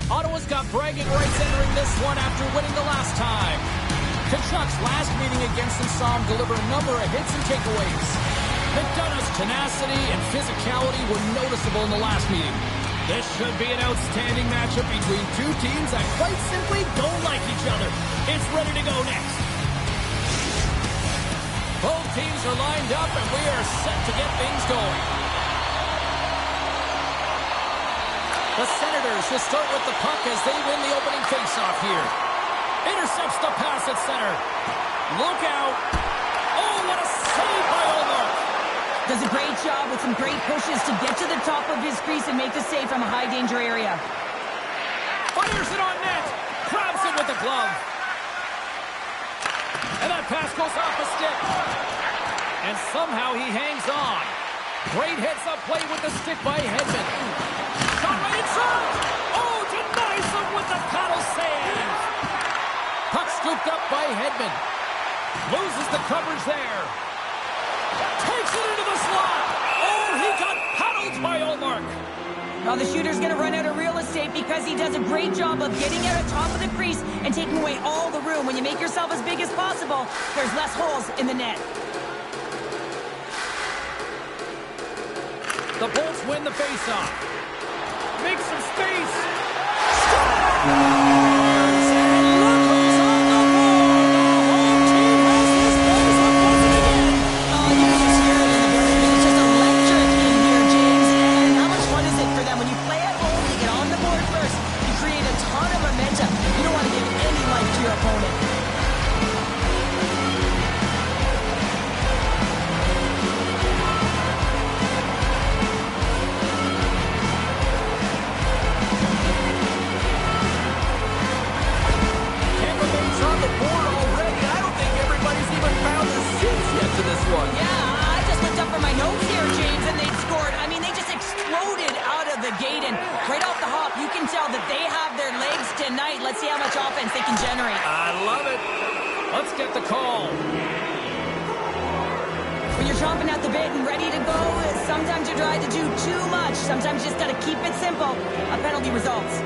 Ottawa's got bragging rights entering this one after winning the last time. Kachuk's last meeting against them saw him deliver a number of hits and takeaways. McDonough's tenacity and physicality were noticeable in the last meeting. This should be an outstanding matchup between two teams that quite simply don't like each other. It's ready to go next. Both teams are lined up and we are set to get things going. The Senators will start with the puck as they win the opening faceoff here. Intercepts the pass at center. Look out. Oh, what a save by Olmark. Does a great job with some great pushes to get to the top of his crease and make the save from a high-danger area. Fires it on net. Grabs it with the glove. And that pass goes off the stick. And somehow he hangs on. Great heads-up play with the stick by Hedman. Shot right in front. Oh, denies him with the paddle save. Puck scooped up by Hedman. Loses the coverage there. Takes it into the slot. Oh, he got paddled by Olmark. Now the shooter's going to run out of real estate because he does a great job of getting out of top of the crease and taking away all the room. When you make yourself as big as possible, there's less holes in the net. The Bolts win the faceoff. Make some space. Scores! And look who's on the board. The home team has this place up once again. Oh, you can just hear it in the building. It's just electric in here, James. And how much fun is it for them when you play at home, you get on the board first, you create a ton of momentum. You don't want to give any life to your opponent. Yeah, I just looked up for my notes here, James, and they scored. I mean, they just exploded out of the gate, and right off the hop, you can tell that they have their legs tonight. Let's see how much offense they can generate. I love it. Let's get the call. When you're chomping at the bit and ready to go, sometimes you try to do too much. Sometimes you just got to keep it simple. A penalty results.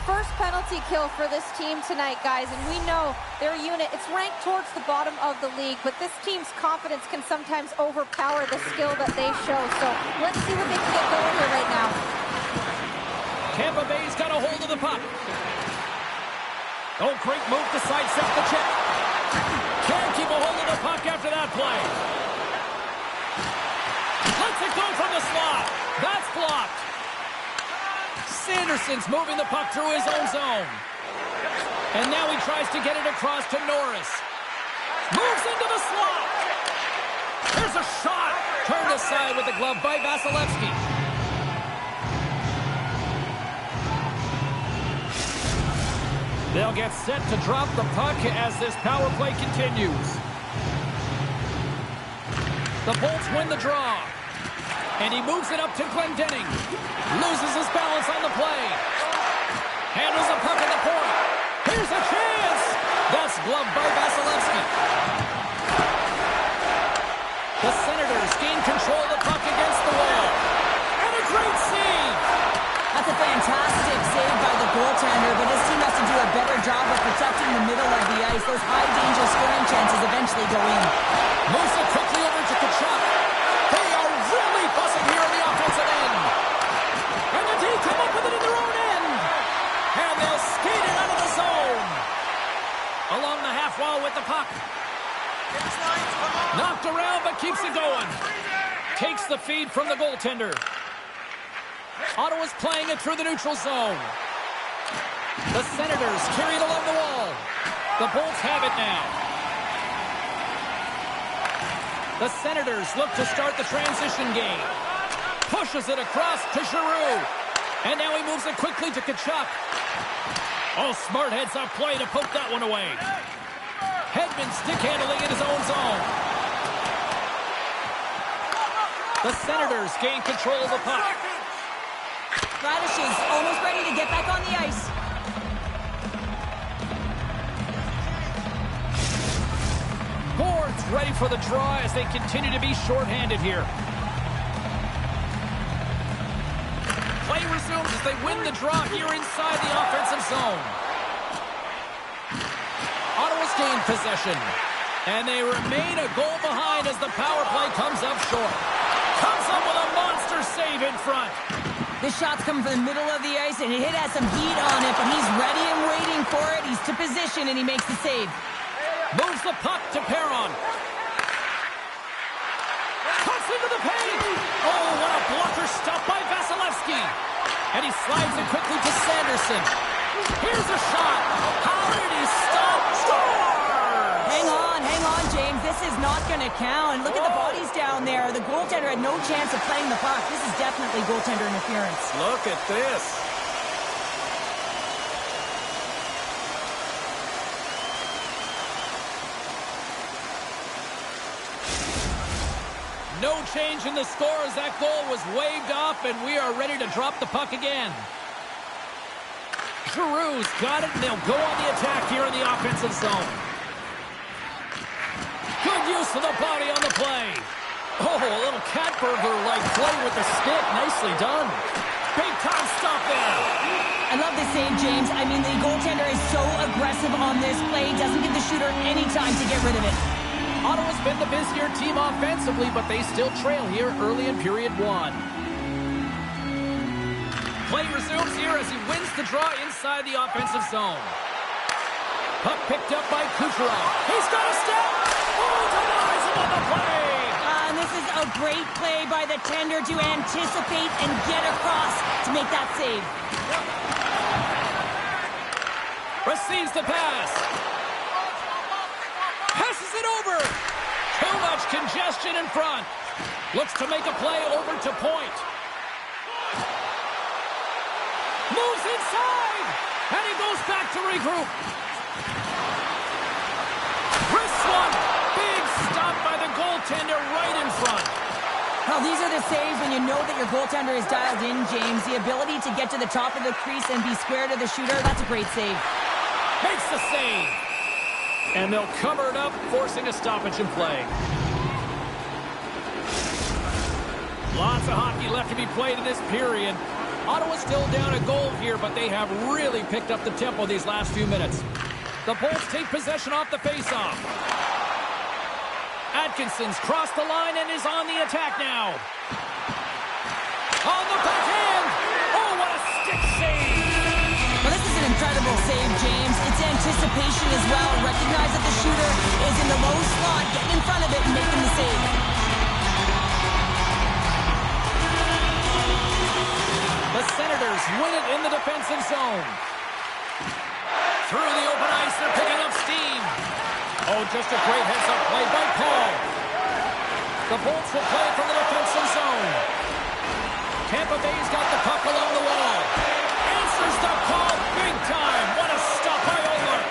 First penalty kill for this team tonight, guys, and we know their unit, it's ranked towards the bottom of the league, but this team's confidence can sometimes overpower the skill that they show, so let's see what they can get going here right now. Tampa Bay's got a hold of the puck. Oh, great move to sidestep the check. Can't keep a hold of the puck after that play. Lets it go from the slot. That's blocked. Sanderson's moving the puck through his own zone. And now he tries to get it across to Norris. Moves into the slot. There's a shot. Turned aside with the glove by Vasilevsky. They'll get set to drop the puck as this power play continues. The Bolts win the draw. And he moves it up to Glendening. Loses his balance on the play. Handles the puck at the point. Here's a chance. That's gloved by Vasilevsky. The Senators gain control of the puck against the wall. And a great save. That's a fantastic save by the goaltender, but his team has to do a better job of protecting the middle of the ice. Those high-danger scoring chances eventually go in. Moves it quickly over to Kachuk. They are really buzzing here on the offensive end. And the D come up with it in their own end. And they'll skate it out of the zone. Along the half wall with the puck. Knocked around, but keeps it going. Takes the feed from the goaltender. Ottawa's playing it through the neutral zone. The Senators carry it along the wall. The Bolts have it now. The Senators look to start the transition game. Pushes it across to Giroux. And now he moves it quickly to Tkachuk. Oh, smart heads-up play to poke that one away. Hedman stick handling in his own zone. The Senators gain control of the puck. Radish is almost ready to get back on the ice. Boards ready for the draw as they continue to be shorthanded here. Play resumes as they win the draw here inside the offensive zone. Ottawa's gained possession. And they remain a goal behind as the power play comes up short. Comes up with a monster save in front. This shot's coming from the middle of the ice, and it has some heat on it, but he's ready and waiting for it. He's to position, and he makes the save. Moves the puck to Perron. Cuts into the paint. Oh, what a blocker stop by Vasilevsky. And he slides it quickly to Sanderson. Here's a shot. How did he stop? Scores! Hang on, James. This is not going to count. Look at the bodies down there. The goaltender had no chance of playing the puck. This is definitely goaltender interference. Look at this. No change in the score as that goal was waved off, and we are ready to drop the puck again. Giroux's got it, and they'll go on the attack here in the offensive zone. Good use of the body on the play. Oh, a little cat burglar-like play with the stick. Nicely done. Big-time stop there. I love this save, James. I mean, the goaltender is so aggressive on this play. Doesn't give the shooter any time to get rid of it. Ottawa's been the busier team offensively, but they still trail here early in period one. Play resumes here as he wins the draw inside the offensive zone. Puck picked up by Kucherov. He's got a step! Oh, denies him on the play! And this is a great play by the tender to anticipate and get across to make that save. Receives the pass. Passes it over. Too much congestion in front. Looks to make a play over to point. Moves inside. And he goes back to regroup. Wrist one. Big stop by the goaltender right in front. Well, these are the saves when you know that your goaltender is dialed in, James. The ability to get to the top of the crease and be square to the shooter, that's a great save. Makes the save. And they'll cover it up, forcing a stoppage in play. Lots of hockey left to be played in this period. Ottawa's still down a goal here, but they have really picked up the tempo these last few minutes. The Bolts take possession off the faceoff. Atkinson's crossed the line and is on the attack now. On the backhand! Oh, what a stick save! Well, this is an incredible save, James. It's anticipation as well. Recognize that the shooter is in the low slot, getting in front of it and making the save. The Senators win it in the defensive zone. Through the open ice, they're picking up steam. Oh, just a great heads-up play by Paul. The Bolts will play from the defensive zone. Tampa Bay's got the puck along the wall. Answers the call big time. What a stop by Oler.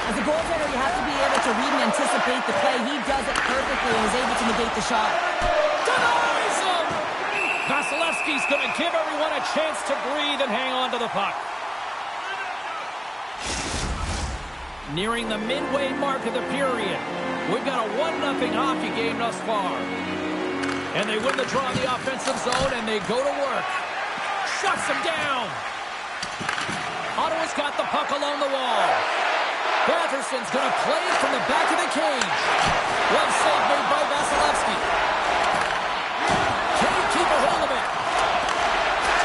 As a goaltender, you have to be able to read and anticipate the play. He does it perfectly and is able to negate the shot. Denies him! Vasilevsky's going to give everyone a chance to breathe and hang on to the puck. Nearing the midway mark of the period. We've got a 1-0 hockey game thus far. And they win the draw in the offensive zone, and they go to work. Shuts him down. Ottawa's got the puck along the wall. Batherson's going to play it from the back of the cage. One save made by Vasilevsky. Can he keep a hold of it?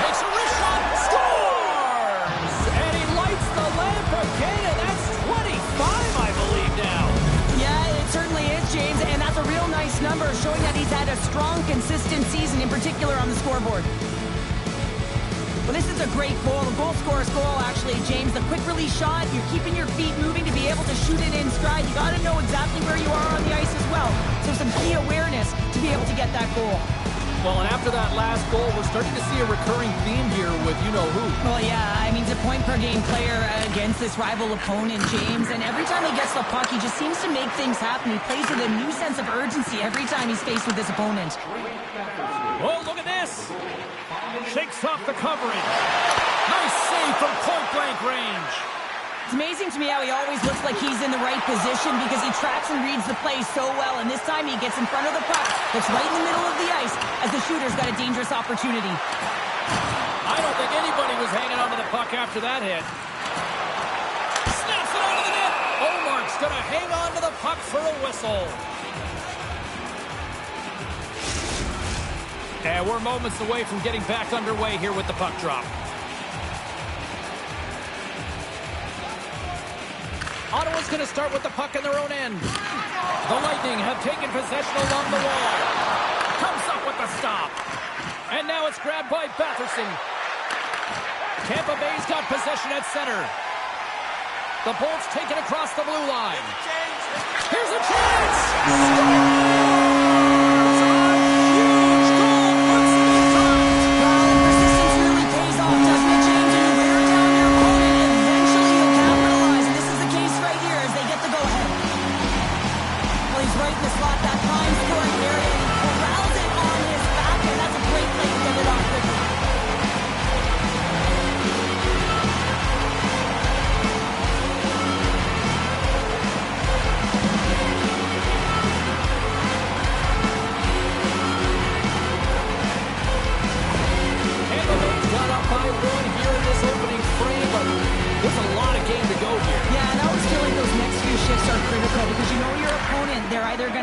Takes a wrist shot. Scores! And he lights the lamp again, and that's 25, I believe, now. Yeah, it certainly is, James, and that's a real nice number, showing that he's had a strong, consistent season, in particular on the scoreboard. Well, this is a great goal, a goal scorer's goal, actually, James. The quick release shot, you're keeping your feet moving to be able to shoot it in stride. You got to know exactly where you are on the ice as well. So some key awareness to be able to get that goal. Well, and after that last goal, we're starting to see a recurring theme here with you-know-who. Well, yeah, I mean, he's a point-per-game player against this rival opponent, James, and every time he gets the puck, he just seems to make things happen. He plays with a new sense of urgency every time he's faced with his opponent. Oh, look at this! Shakes off the coverage. Nice save from point-blank range. It's amazing to me how he always looks like he's in the right position because he tracks and reads the play so well, and this time he gets in front of the puck that's right in the middle of the ice as the shooter's got a dangerous opportunity. I don't think anybody was hanging onto the puck after that hit. Snaps it onto the net. Omark's going to hang on to the puck for a whistle. And we're moments away from getting back underway here with the puck drop. Ottawa's going to start with the puck in their own end. The Lightning have taken possession along the wall. Comes up with the stop. And now it's grabbed by Batherson. Tampa Bay's got possession at center. The Bolts take it across the blue line. Here's a chance!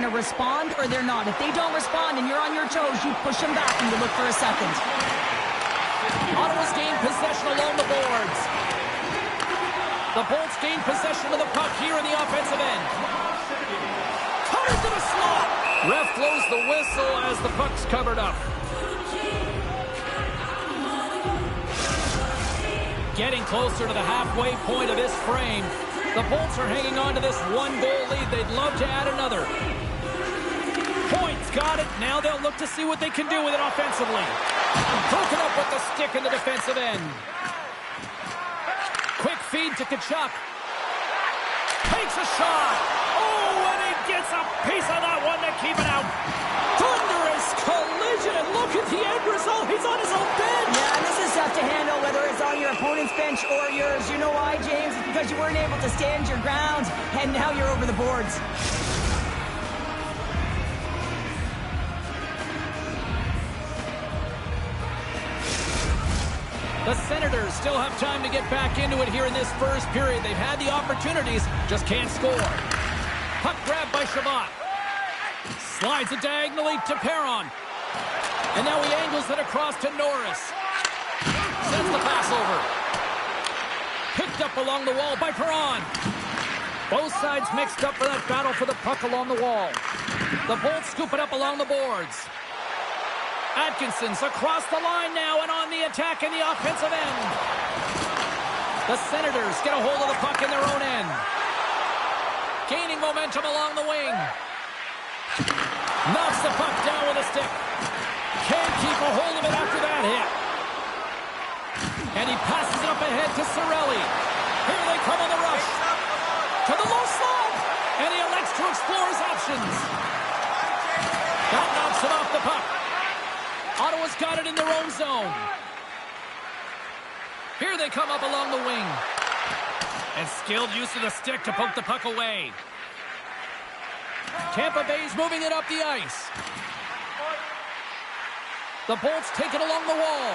Respond or they're not. If they don't respond and you're on your toes, you push them back and you look for a second. Ottawa's gained possession along the boards. The Bolts gain possession of the puck here in the offensive end. Cutter to the slot. Ref blows the whistle as the puck's covered up. Getting closer to the halfway point of this frame. The Bolts are hanging on to this one-goal lead. They'd love to add another. Points got it. Now they'll look to see what they can do with it offensively. Broken up with the stick in the defensive end. Quick feed to Tkachuk. Takes a shot. Oh, and he gets a piece of that one to keep it out. Thunderous collision. And look at the end result. He's on his own bench. Yeah, and this is tough to handle, whether it's on your opponent's bench or yours. You know why, James? It's because you weren't able to stand your ground, and now you're over the boards. The Senators still have time to get back into it here in this first period. They've had the opportunities, just can't score. Puck grabbed by Shabbat. Slides it diagonally to Perron. And now he angles it across to Norris. Sends the pass over. Picked up along the wall by Perron. Both sides mixed up for that battle for the puck along the wall. The Bolts scoop it up along the boards. Atkinson's across the line now and on the attack in the offensive end. The Senators get a hold of the puck in their own end. Gaining momentum along the wing. Knocks the puck down with a stick. Can't keep a hold of it after that hit. And he passes it up ahead to Cirelli. Here they come on the rush. To the low slot. And he elects to explore his options. That knocks him off the puck. Ottawa's got it in their own zone. Here they come up along the wing. And skilled use of the stick to poke the puck away. Tampa Bay's moving it up the ice. The Bolts take it along the wall.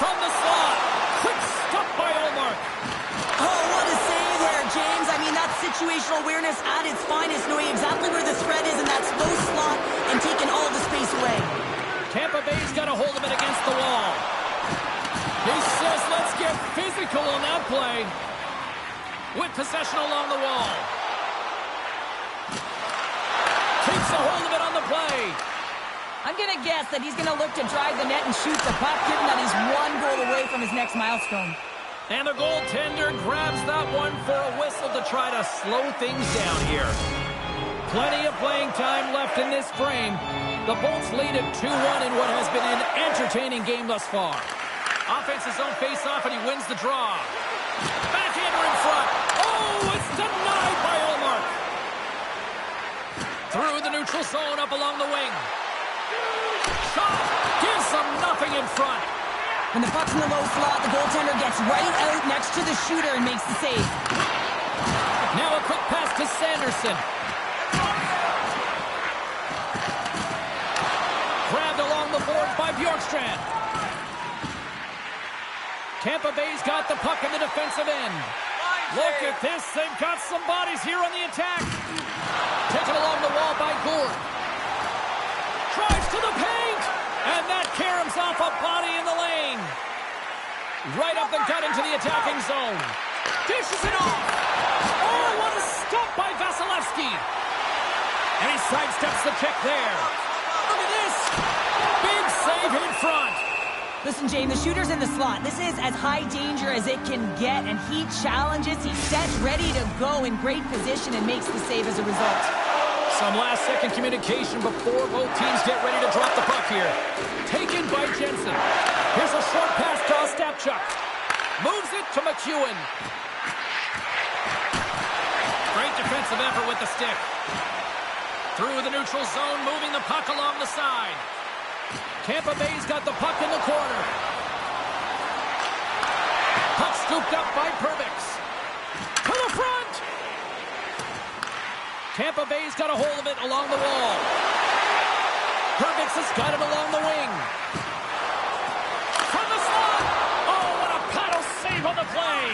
From the slot. Quick stop by Omark. Oh, what a save there, James. I mean, that's situational awareness at its finest, knowing exactly where the threat is in that low slot and taking all the space away. Tampa Bay's got a hold of it against the wall. He says, let's get physical on that play. With possession along the wall. Takes a hold of it on the play. I'm going to guess that he's going to look to drive the net and shoot the puck, given that he's one goal away from his next milestone. And the goaltender grabs that one for a whistle to try to slow things down here. Plenty of playing time left in this frame. The Bolts lead at 2-1 in what has been an entertaining game thus far. Offense's own face-off, and he wins the draw. Backhander in front. Oh, it's denied by Ullmark. Through the neutral zone, up along the wing. Shot gives them nothing in front. When the puck's in the low slot, the goaltender gets right out next to the shooter and makes the save. Now a quick pass to Sanderson. Grabbed along the boards by Bjorkstrand. Tampa Bay's got the puck in the defensive end. Look at this. They've got some bodies here on the attack. Taken along the wall by Gourde. Drives to the paint. And that caroms off a body in the lane. Right up the gut into the attacking zone. Dishes it off. Oh, what a stop by Vasilevsky. And he sidesteps the check there. Look at this. Big save in front. Listen, James, the shooter's in the slot. This is as high danger as it can get, and he challenges. He's set, ready to go in great position, and makes the save as a result. Some last-second communication before both teams get ready to drop the puck here. Taken by Jensen. Here's a short pass to Ostapchuk. Moves it to McEwen. Great defensive effort with the stick. Through the neutral zone, moving the puck along the side. Tampa Bay's got the puck in the corner. Puck scooped up by Perbix. To the front! Tampa Bay's got a hold of it along the wall. Perbix has got it along the wing. From the slot! Oh, what a paddle save on the play!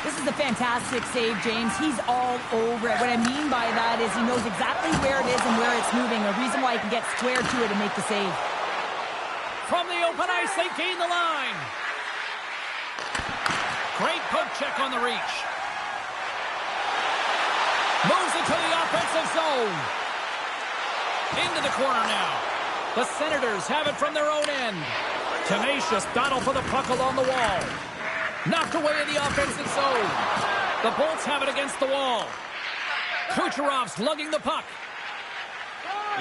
This is a fantastic save, James. He's all over it. What I mean by that is he knows exactly where it is and where it's moving. A reason why he can get square to it and make the save. From the open ice, they gain the line. Great poke check on the reach. Moves it to the offensive zone. Into the corner now. The Senators have it from their own end. Tenacious battle for the puck along the wall. Knocked away in the offensive zone. The Bolts have it against the wall. Kucherov's lugging the puck.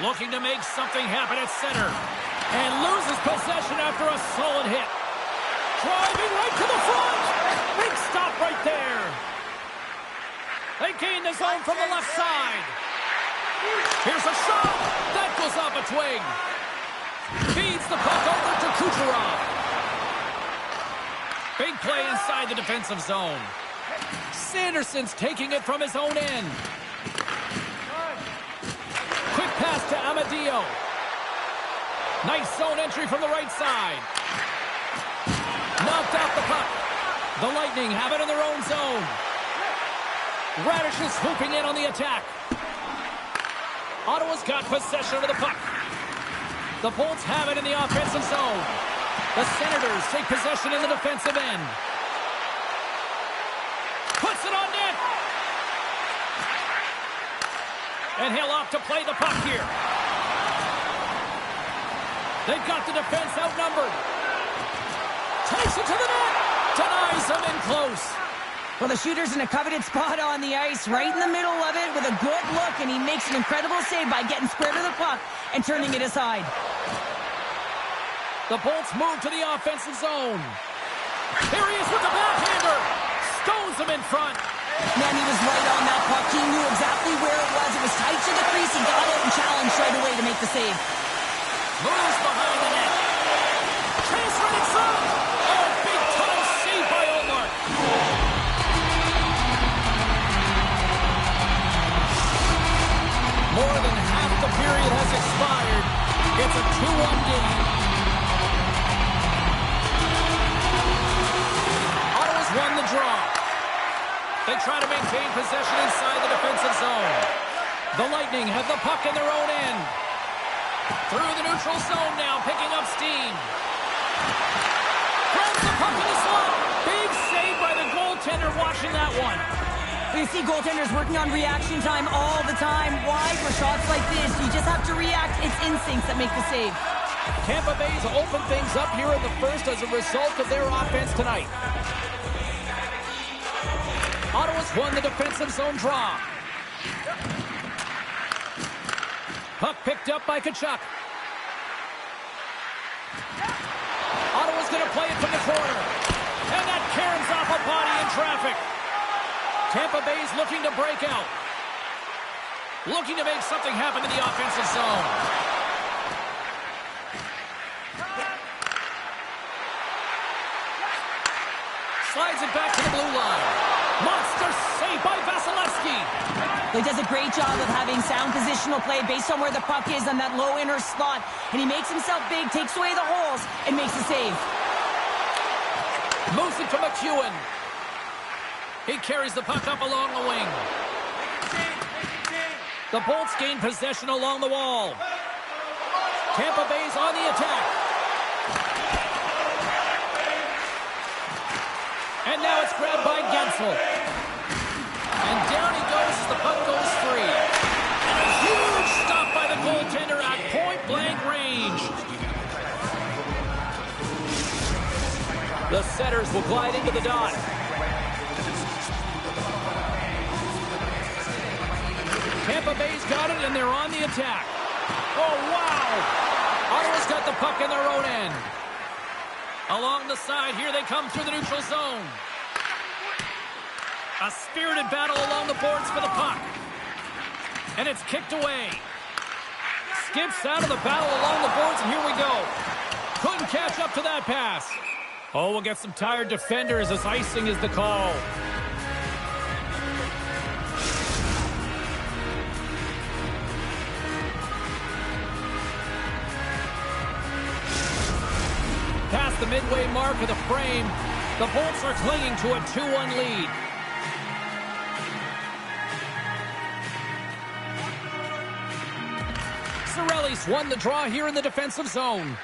Looking to make something happen at center. And loses possession after a solid hit. Driving right to the front. Big stop right there. They gain the zone from the left side. Here's a shot. That goes off a twig. Feeds the puck over to Kucherov. Big play inside the defensive zone. Sanderson's taking it from his own end. Quick pass to Amadio. Nice zone entry from the right side. Knocked out the puck. The Lightning have it in their own zone. Radish is swooping in on the attack. Ottawa's got possession of the puck. The Bolts have it in the offensive zone. The Senators take possession in the defensive end. Puts it on net. And he'll opt to play the puck here. They've got the defense outnumbered. Takes it to the net. Denies them in close. Well, the shooter's in a coveted spot on the ice, right in the middle of it with a good look, and he makes an incredible save by getting square to the puck and turning it aside. The Bolts move to the offensive zone. Here he is with the backhander. Stones him in front. Man, he was right on that puck. He knew exactly where it was. It was tight to the crease. He got it and challenged right away to make the save. Moves behind the net. Transferred in front. Oh, big time save by Ullmark. More than half the period has expired. It's a 2-1 game. Ottawa's won the draw. They try to maintain possession inside the defensive zone. The Lightning have the puck in their own end. Through the neutral zone now, picking up steam. Grabs the puck in the slot. Big save by the goaltender watching that one. You see goaltenders working on reaction time all the time. Why? For shots like this, you just have to react. It's instincts that make the save. Tampa Bay's opened things up here in the first as a result of their offense tonight. Ottawa's won the defensive zone draw. Puck picked up by Tkachuk. Ottawa's going to play it from the corner. And that caroms off a body in traffic. Tampa Bay's looking to break out. Looking to make something happen in the offensive zone. Slides it back to the blue line. Monster save by Vasilevsky. He does a great job of having sound positional play based on where the puck is on that low inner slot. And he makes himself big, takes away the holes, and makes a save. Moves it to McEwen. He carries the puck up along the wing. The Bolts gain possession along the wall. Tampa Bay's on the attack. And now it's grabbed by Gensel. And down he goes as the puck goes free. And a huge stop by the goaltender at point-blank range. The Senators will glide into the dot. Tampa Bay's got it, and they're on the attack. Oh, wow! Ottawa's got the puck in their own end. Along the side, here they come through the neutral zone. A spirited battle along the boards for the puck. And it's kicked away. Skips out of the battle along the boards, and here we go. Couldn't catch up to that pass. Oh, we'll get some tired defenders as icing is the call. Past the midway mark of the frame, the Bolts are clinging to a 2-1 lead. Cirelli's won the draw here in the defensive zone.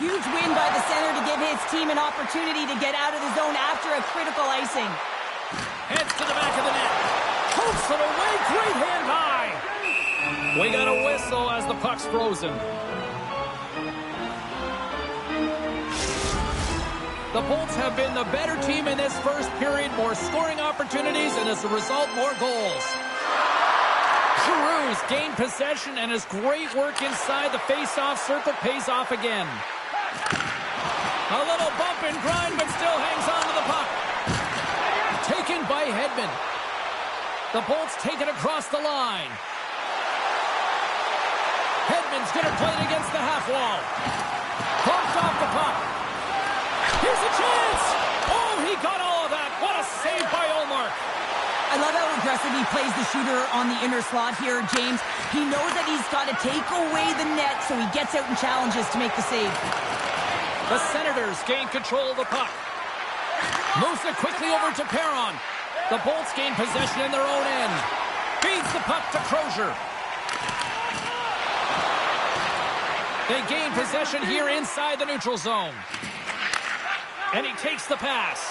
Huge win by the center to give his team an opportunity to get out of the zone after a critical icing. Heads to the back of the net. Hoops it away, great hand high. We got a whistle as the puck's frozen. The Bolts have been the better team in this first period. More scoring opportunities, and as a result, more goals. Giroux's gained possession, and his great work inside the face-off circle pays off again. A little bump and grind, but still hangs on to the puck. Taken by Hedman. The Bolts take it across the line. Hedman's going to play it against the half wall. Bumped off the puck. Here's a chance! Oh, he got all of that. What a save by Ullmark. I love how aggressive he plays the shooter on the inner slot here, James. He knows that he's got to take away the net, so he gets out and challenges to make the save. The Senators gain control of the puck. Moves it quickly over to Perron. The Bolts gain possession in their own end. Feeds the puck to Crozier. They gain possession here inside the neutral zone. And he takes the pass.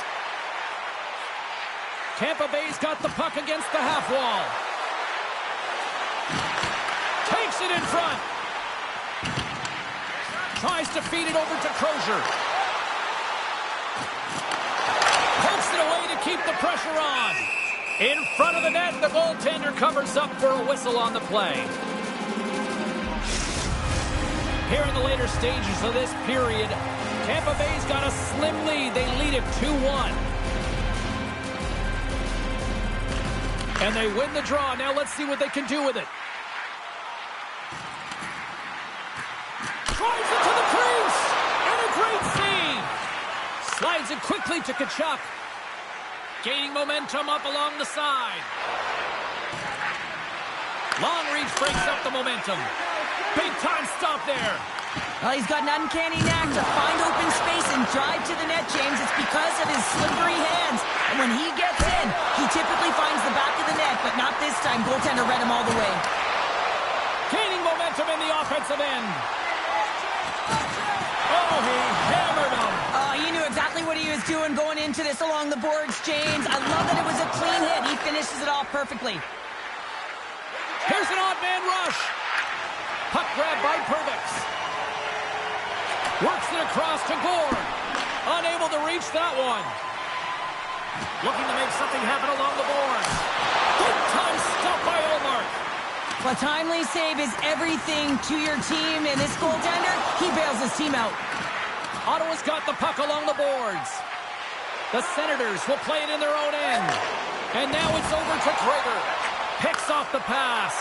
Tampa Bay's got the puck against the half wall. Takes it in front. Tries to feed it over to Crozier. Pokes it away to keep the pressure on. In front of the net, the goaltender covers up for a whistle on the play. Here in the later stages of this period, Tampa Bay's got a slim lead. They lead it 2-1. And they win the draw. Now let's see what they can do with it. Drives it to the crease. And a great save. Slides it quickly to Tkachuk. Gaining momentum up along the side. Long reach breaks up the momentum. Big time stop there. Well, he's got an uncanny knack to find open space and drive to the net, James. It's because of his slippery hands. And when he gets in, he typically finds the back of the net, but not this time. Goaltender read him all the way. Gaining momentum in the offensive end. Oh, he hammered him. He knew exactly what he was doing going into this along the boards, James. I love that it was a clean hit. He finishes it off perfectly. Here's an odd man rush. Puck grab by Perbix. Works it across to Gord. Unable to reach that one. Looking to make something happen along the boards. Good time stop by Ullmark. A timely save is everything to your team, and this goaltender, he bails his team out. Ottawa's got the puck along the boards. The Senators will play it in their own end. And now it's over to Dragant. Picks off the pass.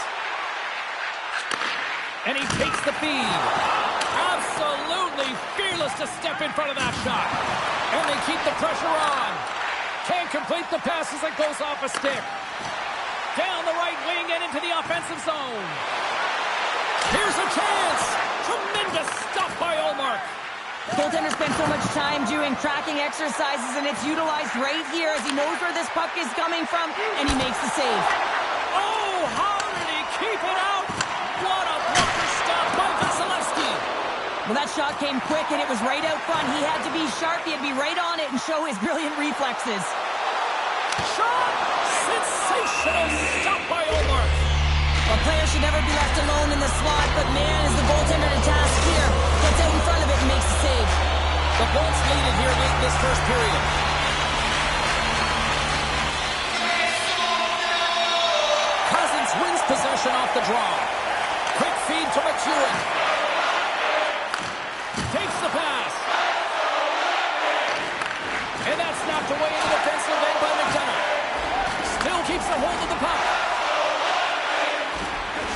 And he takes the feed. Absolutely fearless to step in front of that shot. And they keep the pressure on. Can't complete the pass as it goes off a stick. Down the right wing and into the offensive zone. Here's a chance. Tremendous stuff by Ullmark. Goaltender spends so much time doing tracking exercises, and it's utilized right here as he knows where this puck is coming from, and he makes the save. Oh, how did he keep it out? What a blocker stop by Vasilevsky. Well, that shot came quick, and it was right out front. He had to be sharp. He had to be right on it and show his brilliant reflexes. Shot! Sensational stop by Ullmark. A player should never be left alone in the slot, but man, is the goaltender to task here. Gets out in front of it and makes the save. The Bolts lead it here late in this first period. Cousins wins possession off the draw. Quick feed to McEwen. Takes the pass. And that's knocked away in the defensive end by McDonough. Still keeps a hold of the puck.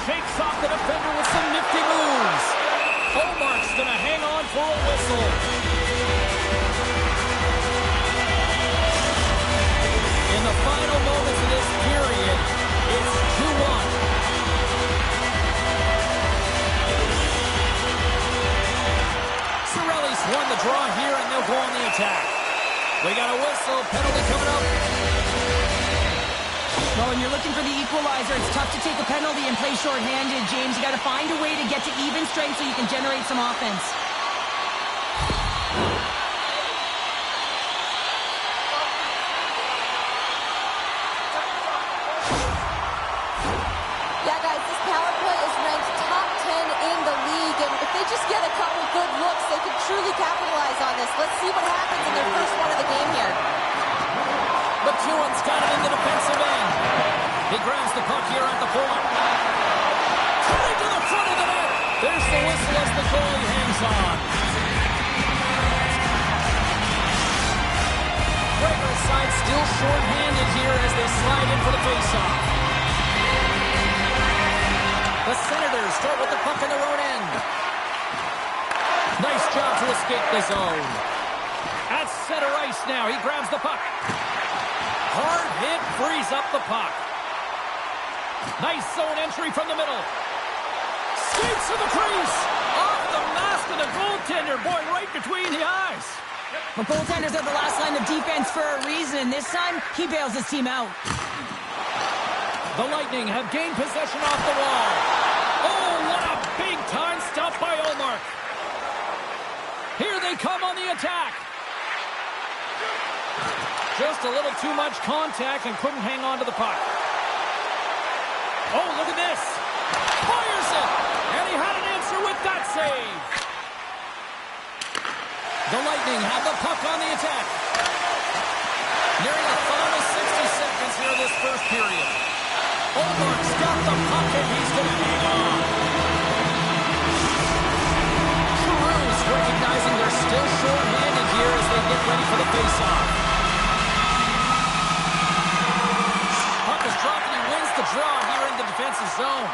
Shakes off the defender with some nifty moves. Ullmark's going to hang on for a whistle. In the final moments of this period, it's 2-1. Cirelli's won the draw here, and they'll go on the attack. We got a whistle, penalty coming up. Well, when you're looking for the equalizer, it's tough to take a penalty and play shorthanded, James. You got to find a way to get to even strength so you can generate some offense. Yeah, guys, this power play is ranked top 10 in the league, and if they just get a couple good looks, they could truly capitalize on this. Let's see what happens in their first one of the game here. McEwen's got it in the defensive end. He grabs the puck here at the point. Coming to the front of the net. There's the whistle as the goalie hangs on. Dragant's side still short-handed here as they slide in for the face-off. The Senators start with the puck in their own end. Nice job to escape the zone. At center ice now. He grabs the puck. Hard hit frees up the puck. Nice zone entry from the middle. Skates to the crease. Off the mask of the goaltender. Boy, right between the eyes. But goaltenders are the last line of defense for a reason. This time, he bails his team out. The Lightning have gained possession off the wall. Oh, what a big-time stop by Ullmark. Here they come on the attack. Just a little too much contact and couldn't hang on to the puck. Oh, look at this. Fires it. And he had an answer with that save. The Lightning have the puck on the attack. Nearing the final 60 seconds here of this first period. Ullmark's got the puck and he's going to hang on. Giroux's recognizing they're still short-handed here as they get ready for the face-off. Puck is dropped and he wins the draw here in the defensive zone.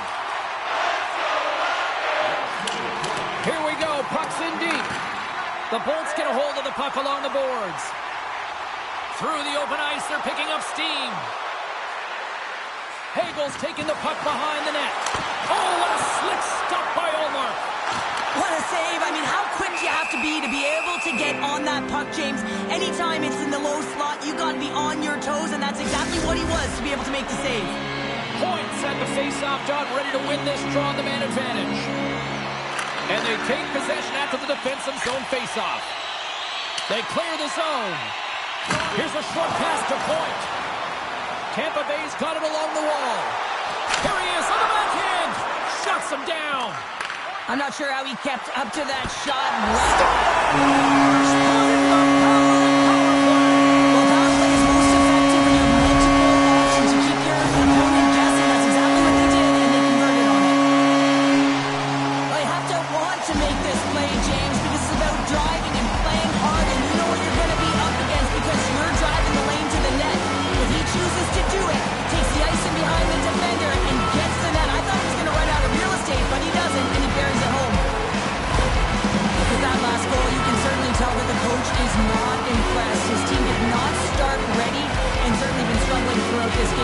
Here we go, puck's in deep. The Bolts get a hold of the puck along the boards. Through the open ice, they're picking up steam. Hagel's taking the puck behind the net. Oh, what a slick stop by Ullmark. What a save. I mean, how quick you have to be able to get on that puck, James. Anytime it's in the low slot, you got to be on your toes, and that's exactly what he was to be able to make the save. Points at the face-off dot, ready to win this draw on the man advantage. And they take possession after the defensive zone face-off. They clear the zone. Here's a short pass to Point. Tampa Bay's got it along the wall. Here he is on the backhand. Shuts him down. I'm not sure how he kept up to that shot. Well, power play is most effective when you have multiple options to keep your opponent guessing. That's exactly what they did, and they converted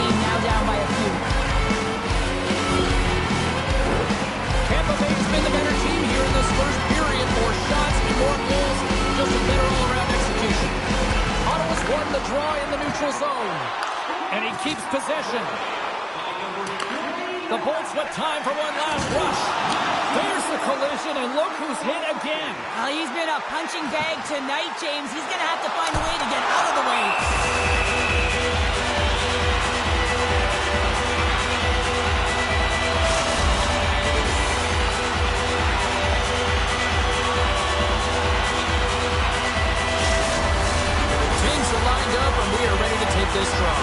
game, now down by a few. Tampa Bay's been the better team here in this first period. More shots and more goals. Just a better all-around execution. Ottawa's won the draw in the neutral zone. And he keeps possession. The Bolts with time for one last rush. There's the collision, and look who's hit again. Well, he's been a punching bag tonight, James. He's going to have to find a way to get out of the way. Teams are lined up, and we are ready to take this draw.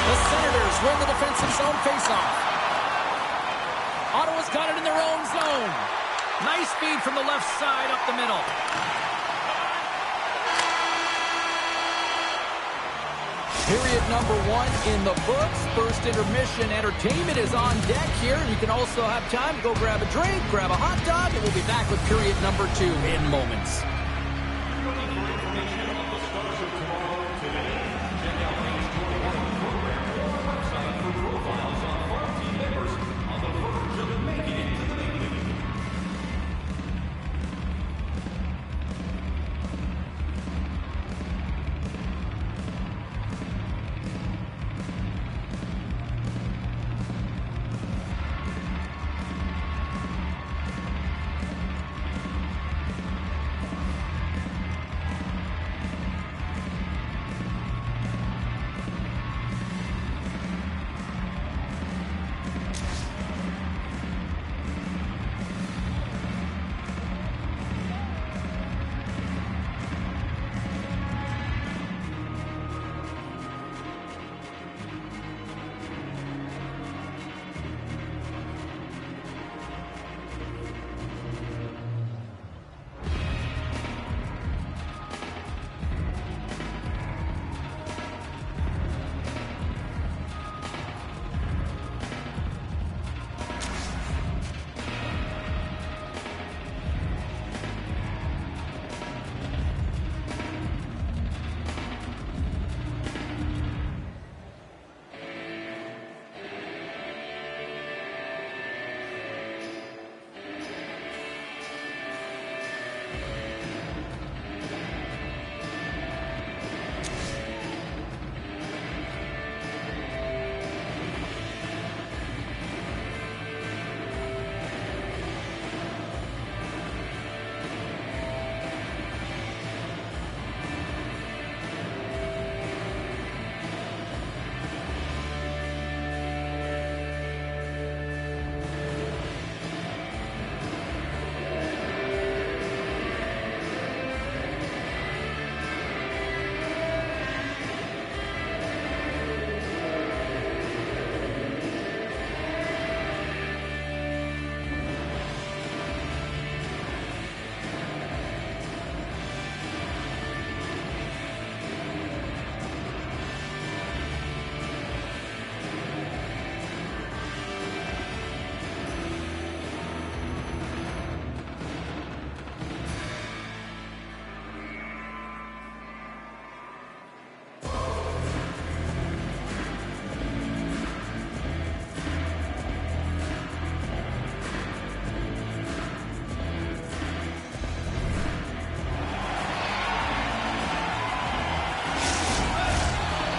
The Senators win the defensive zone faceoff. Ottawa's got it in their own zone. Nice feed from the left side up the middle. Period number 1 in the books. First intermission entertainment is on deck here. You can also have time to go grab a drink, grab a hot dog, and we'll be back with period number 2 in moments.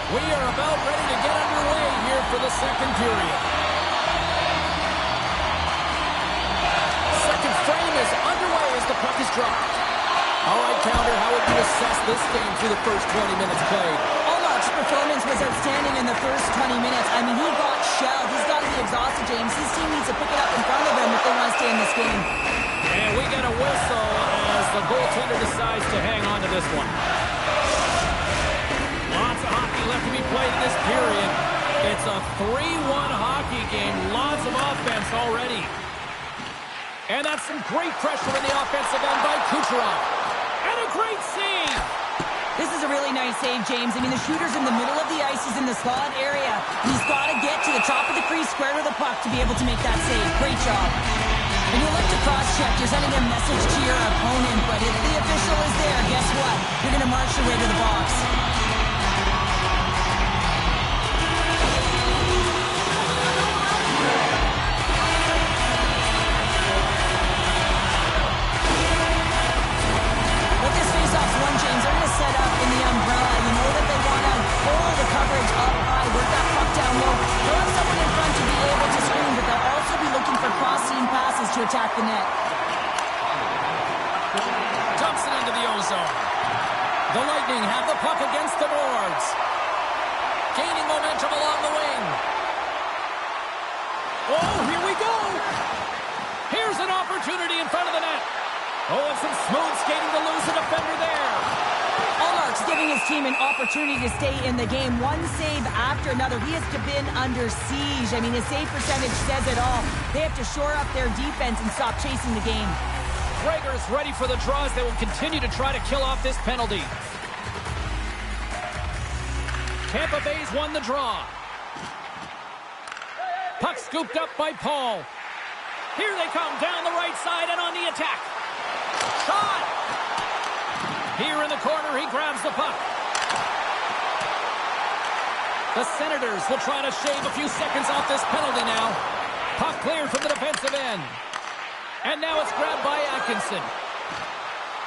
We are about ready to get underway here for the second period. Second frame is underway as the puck is dropped. All right, Pounder, how would you assess this game through the first 20 minutes played? Allmark's performance was outstanding in the first 20 minutes. I mean, he got shelled. He's got to be exhausted, James. His team needs to pick it up in front of him if they want to stay in this game. And we get a whistle as the goaltender decides to hang on to this one. Lots of hockey left to be played in this period. It's a 3-1 hockey game. Lots of offense already. And that's some great pressure in the offensive end by Kucherov. And a great save. This is a really nice save, James. I mean, the shooter's in the middle of the ice. He's in the slot area. He's got to get to the top of the crease, square to the puck to be able to make that save. Great job. And you like to cross-check. You're sending a message to your opponent, but if the official is there, guess what? You're going to march your way to the box. What this face-off's won, James, they're going to set up in the umbrella. You know that they want to pull the coverage up high, work that puck down low. They'll have someone in front to be able to screen, but they'll also be looking for cross-seam passes to attack the net. Dumps it into the ozone. The Lightning have the puck against the boards. Gaining momentum along the wing. Oh, here we go. Here's an opportunity in front of the net. Oh, and some smooth skating to lose a defender there. Allmark's giving his team an opportunity to stay in the game. One save after another. He has been under siege. I mean, his save percentage says it all. They have to shore up their defense and stop chasing the game. Rager's ready for the draws. They will continue to try to kill off this penalty. Tampa Bay's won the draw. Puck scooped up by Paul. Here they come down the right side and on the attack. Shot! Here in the corner, he grabs the puck. The Senators will try to shave a few seconds off this penalty now. Puck cleared from the defensive end. And now it's grabbed by Atkinson.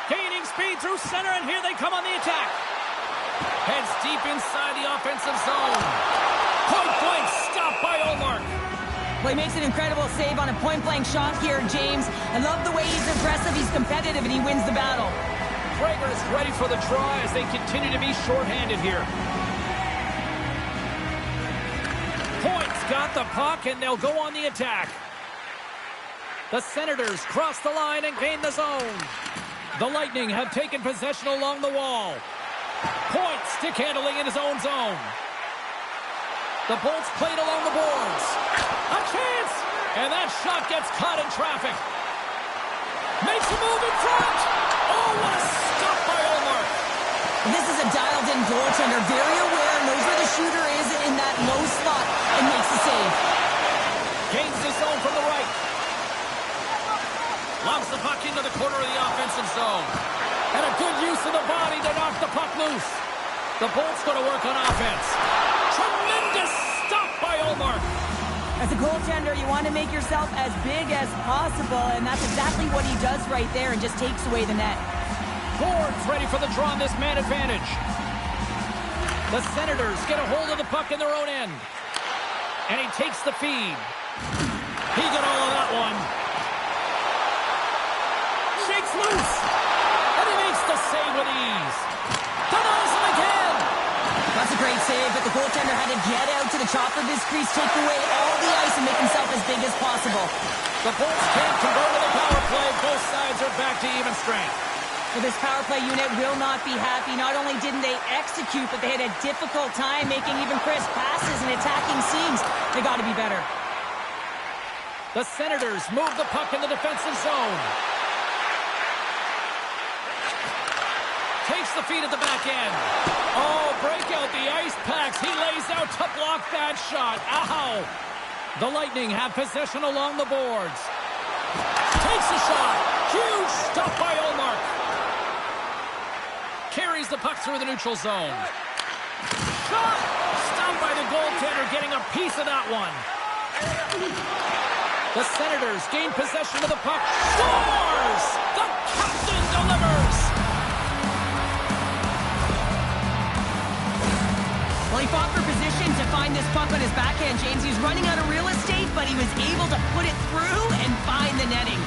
Gaining speed through center, and here they come on the attack. Heads deep inside the offensive zone. Point blank, stopped by Ullmark. Well, he makes an incredible save on a point-blank shot here, James. I love the way he's aggressive, he's competitive, and he wins the battle. Prager is ready for the draw as they continue to be shorthanded here. Point's got the puck, and they'll go on the attack. The Senators cross the line and gain the zone. The Lightning have taken possession along the wall. Point stick handling in his own zone. The Bolts played along the boards. A chance! And that shot gets caught in traffic. Makes a move in front. Oh, what a stop by Ullmark. This is a dialed-in goaltender, very aware, knows where the shooter is in that low slot, and makes the save. Gains the zone from the right. Lobs the puck into the corner of the offensive zone. And a good use of the body to knock the puck loose. The Bolts going to work on offense. Tremendous stop by Ullmark. As a goaltender, you want to make yourself as big as possible, and that's exactly what he does right there and just takes away the net. Boards ready for the draw on this man advantage. The Senators get a hold of the puck in their own end. And he takes the feed. He got all of that one. Shakes loose. And he makes the save with ease. Denies him again. That's a great save, but the goaltender had to get out to the top of his crease, take away all the ice, and make himself as big as possible. The Bolts can't convert to the power play. Both sides are back to even strength. Well, this power play unit will not be happy. Not only didn't they execute, but they had a difficult time making even crisp passes and attacking seams. They got to be better. The Senators move the puck in the defensive zone. Takes the feed at the back end. Oh, break out the ice packs. He lays out to block that shot. Ow! The Lightning have possession along the boards. Takes a shot. Huge stop by Ullmark. Carries the puck through the neutral zone. Shot! Stopped by the goaltender, getting a piece of that one. The Senators gain possession of the puck. Scores! The captain delivers! Well, he fought for position to find this puck on his backhand, James. He was running out of real estate, but he was able to put it through and find the netting.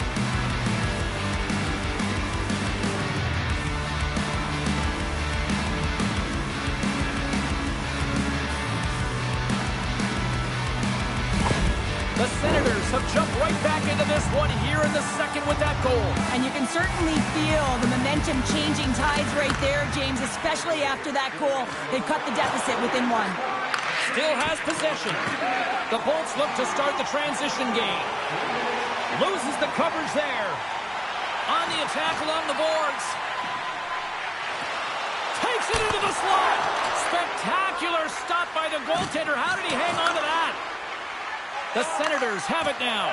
The Senators have jumped right back into this one here in the second with that goal. And you can certainly feel the momentum changing tides right there, James, especially after that goal. They cut the deficit within one. Still has possession. The Bolts look to start the transition game. Loses the coverage there. On the attack along the boards. Takes it into the slot. Spectacular stop by the goaltender. How did he hang on to that? The Senators have it now.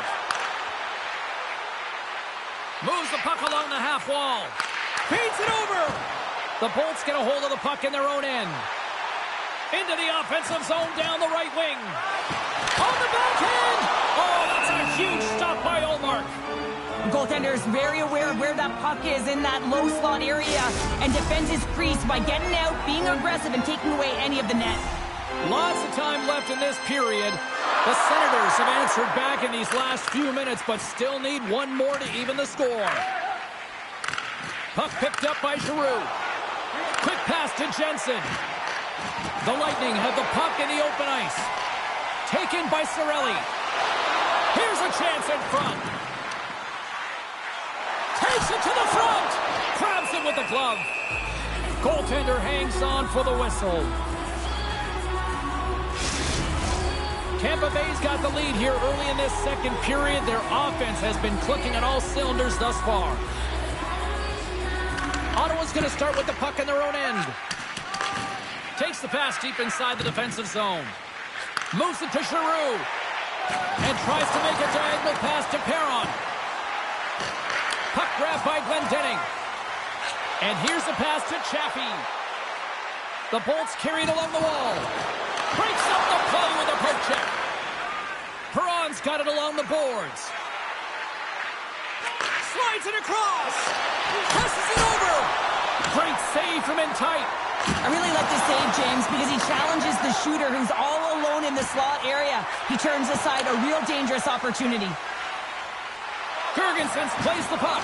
Moves the puck along the half wall. Feeds it over. The Bolts get a hold of the puck in their own end. Into the offensive zone down the right wing. On the backhand. Oh, that's a huge stop by Ullmark. The goaltender is very aware of where that puck is in that low slot area and defends his crease by getting out, being aggressive, and taking away any of the net. Lots of time left in this period. The Senators have answered back in these last few minutes, but still need one more to even the score. Puck picked up by Giroux. Quick pass to Jensen. The Lightning have the puck in the open ice. Taken by Cirelli. Here's a chance in front. Takes it to the front. Grabs it with the glove. Goaltender hangs on for the whistle. Tampa Bay's got the lead here early in this second period. Their offense has been clicking on all cylinders thus far. Ottawa's going to start with the puck in their own end. Takes the pass deep inside the defensive zone. Moves it to Giroux. And tries to make a diagonal pass to Perron. Puck grab by Glendening. And here's the pass to Chaffee. The Bolts carry it along the wall. Breaks up the play with a poke check. Perron's got it along the boards. Slides it across. Presses it over. Great save from in tight. I really like this save, James, because he challenges the shooter who's all alone in the slot area. He turns aside a real dangerous opportunity. Girgensons plays the puck.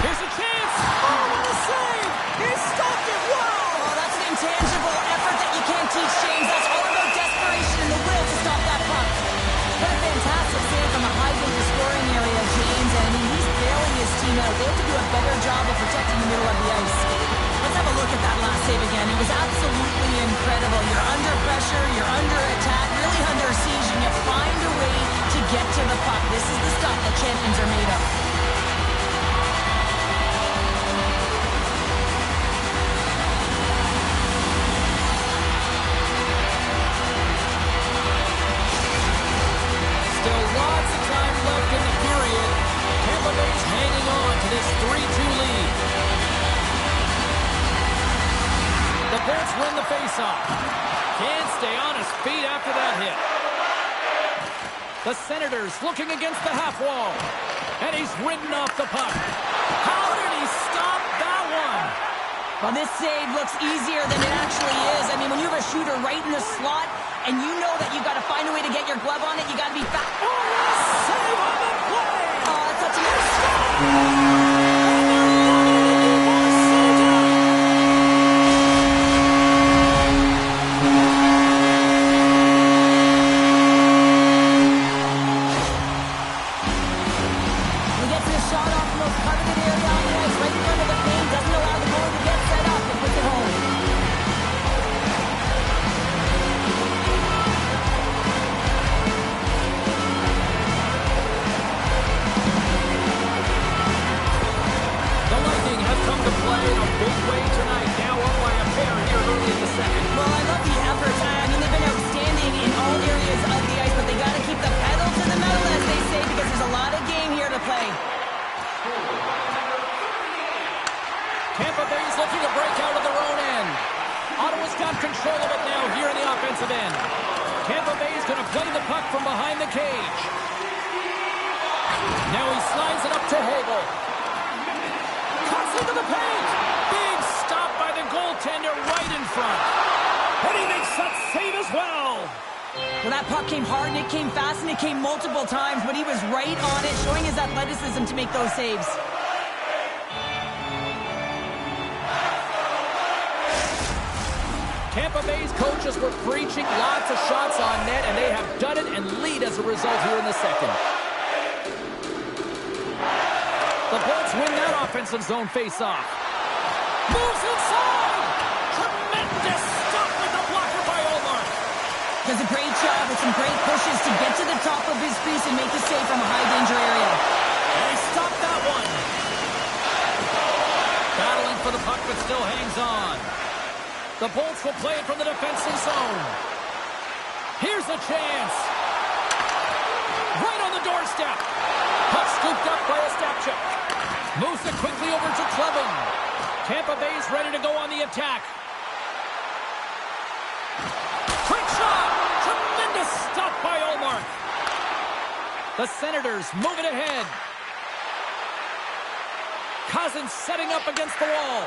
Here's a chance. Oh, what a save. He stopped it. Wow. Oh, that's an intangible effort that you can't teach, James. That's all about desperation and the will to stop that puck. What a fantastic save from a high-danger scoring area, James. And I mean, he's bailing his team out. They have to do a better job of protecting the middle of the ice. Let's have a look at that last save again. It was absolutely incredible. You're under pressure, you're under attack, really under siege, and you find a way to get to the puck. This is the stuff that champions are made of. Still lots of time left in the period. Tampa Bay's hanging on to this 3-2 lead. The Bolts win the faceoff. Can't stay on his feet after that hit. The Senators looking against the half wall. And he's ridden off the puck. How did he stop that one? Well, this save looks easier than it actually is. I mean, when you have a shooter right in the slot and you know that you've got to find a way to get your glove on it, you got to be fast. Oh, save on the play! Oh, that's such a nice stop. Tampa Bay's looking to break out of their own end. Ottawa's got control of it now here in the offensive end. Tampa Bay's going to play the puck from behind the cage. Now he slides it up to Hagel. Cuts into the paint. Big stop by the goaltender right in front. And he makes that save as well. Well, that puck came hard, and it came fast, and it came multiple times, but he was right on it, showing his athleticism to make those saves. Tampa Bay's coaches were preaching lots of shots on net, and they have done it and lead as a result here in the second. The Bolts win that offensive zone faceoff. Moves inside! Tremendous stop with the blocker by Ullmark. Does a great job with some great pushes to get to the top of his crease and make the save from a high-danger area. And he stopped that one. Battling for the puck, but still hangs on. The Bolts will play it from the defensive zone. Here's a chance. Right on the doorstep. step. Puck scooped up by Ostapchuk. Moves it quickly over to Clevin. Tampa Bay's ready to go on the attack. Quick shot! Tremendous stop by Ullmark. The Senators move it ahead. Cousins setting up against the wall.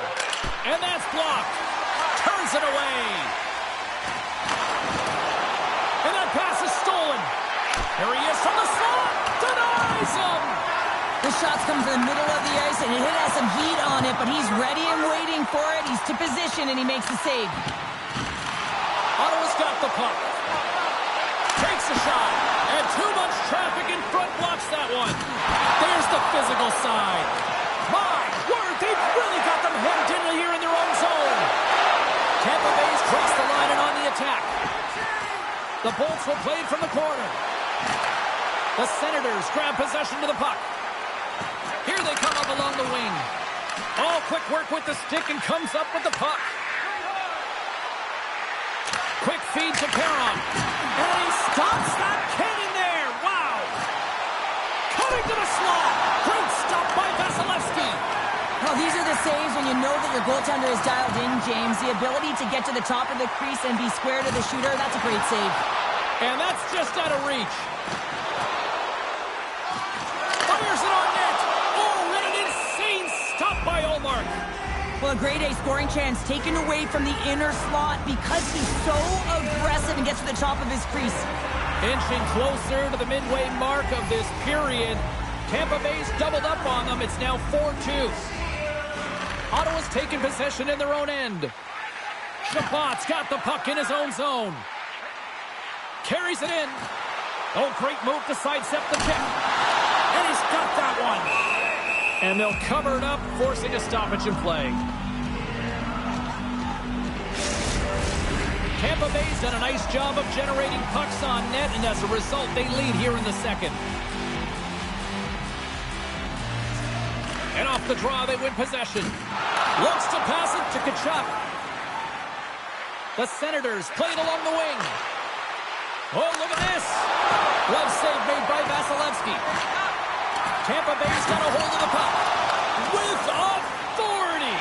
And that's blocked. Turns it away. And that pass is stolen. Here he is from the slot. Denies him. The shots come to the middle of the ice, and it has some heat on it, but he's ready and waiting for it. He's to position, and he makes the save. Ottawa's got the puck. Takes a shot. And too much traffic in front blocks that one. There's the physical side. My word, they've really got them hemmed in here in their own zone. Tampa Bay's crossed the line and on the attack. The Bolts will play it from the corner. The Senators grab possession to the puck. Here they come up along the wing. All quick work with the stick and comes up with the puck. Quick feed to Perron. And he stops that cannon there. Wow. Cutting to the slot. Great stop by Vasilevsky. Well, these are the saves when you know that your goaltender is dialed in, James. The ability to get to the top of the crease and be square to the shooter, that's a great save. And that's just out of reach. Fires it on net. Oh, and an insane stop by Ullmark. Well, a grade A scoring chance taken away from the inner slot because he's so aggressive and gets to the top of his crease. Inching closer to the midway mark of this period. Tampa Bay's doubled up on them. It's now 4-2. Ottawa's taken possession in their own end. Chabot's got the puck in his own zone. Carries it in. Oh, great move to sidestep the kick. And he's got that one. And they'll cover it up, forcing a stoppage in play. Tampa Bay's done a nice job of generating pucks on net, and as a result, they lead here in the second. And off the draw, they win possession. Looks to pass it to Tkachuk. The Senators play it along the wing. Oh, look at this. Glove save made by Vasilevsky. Tampa Bay's got a hold of the puck with authority.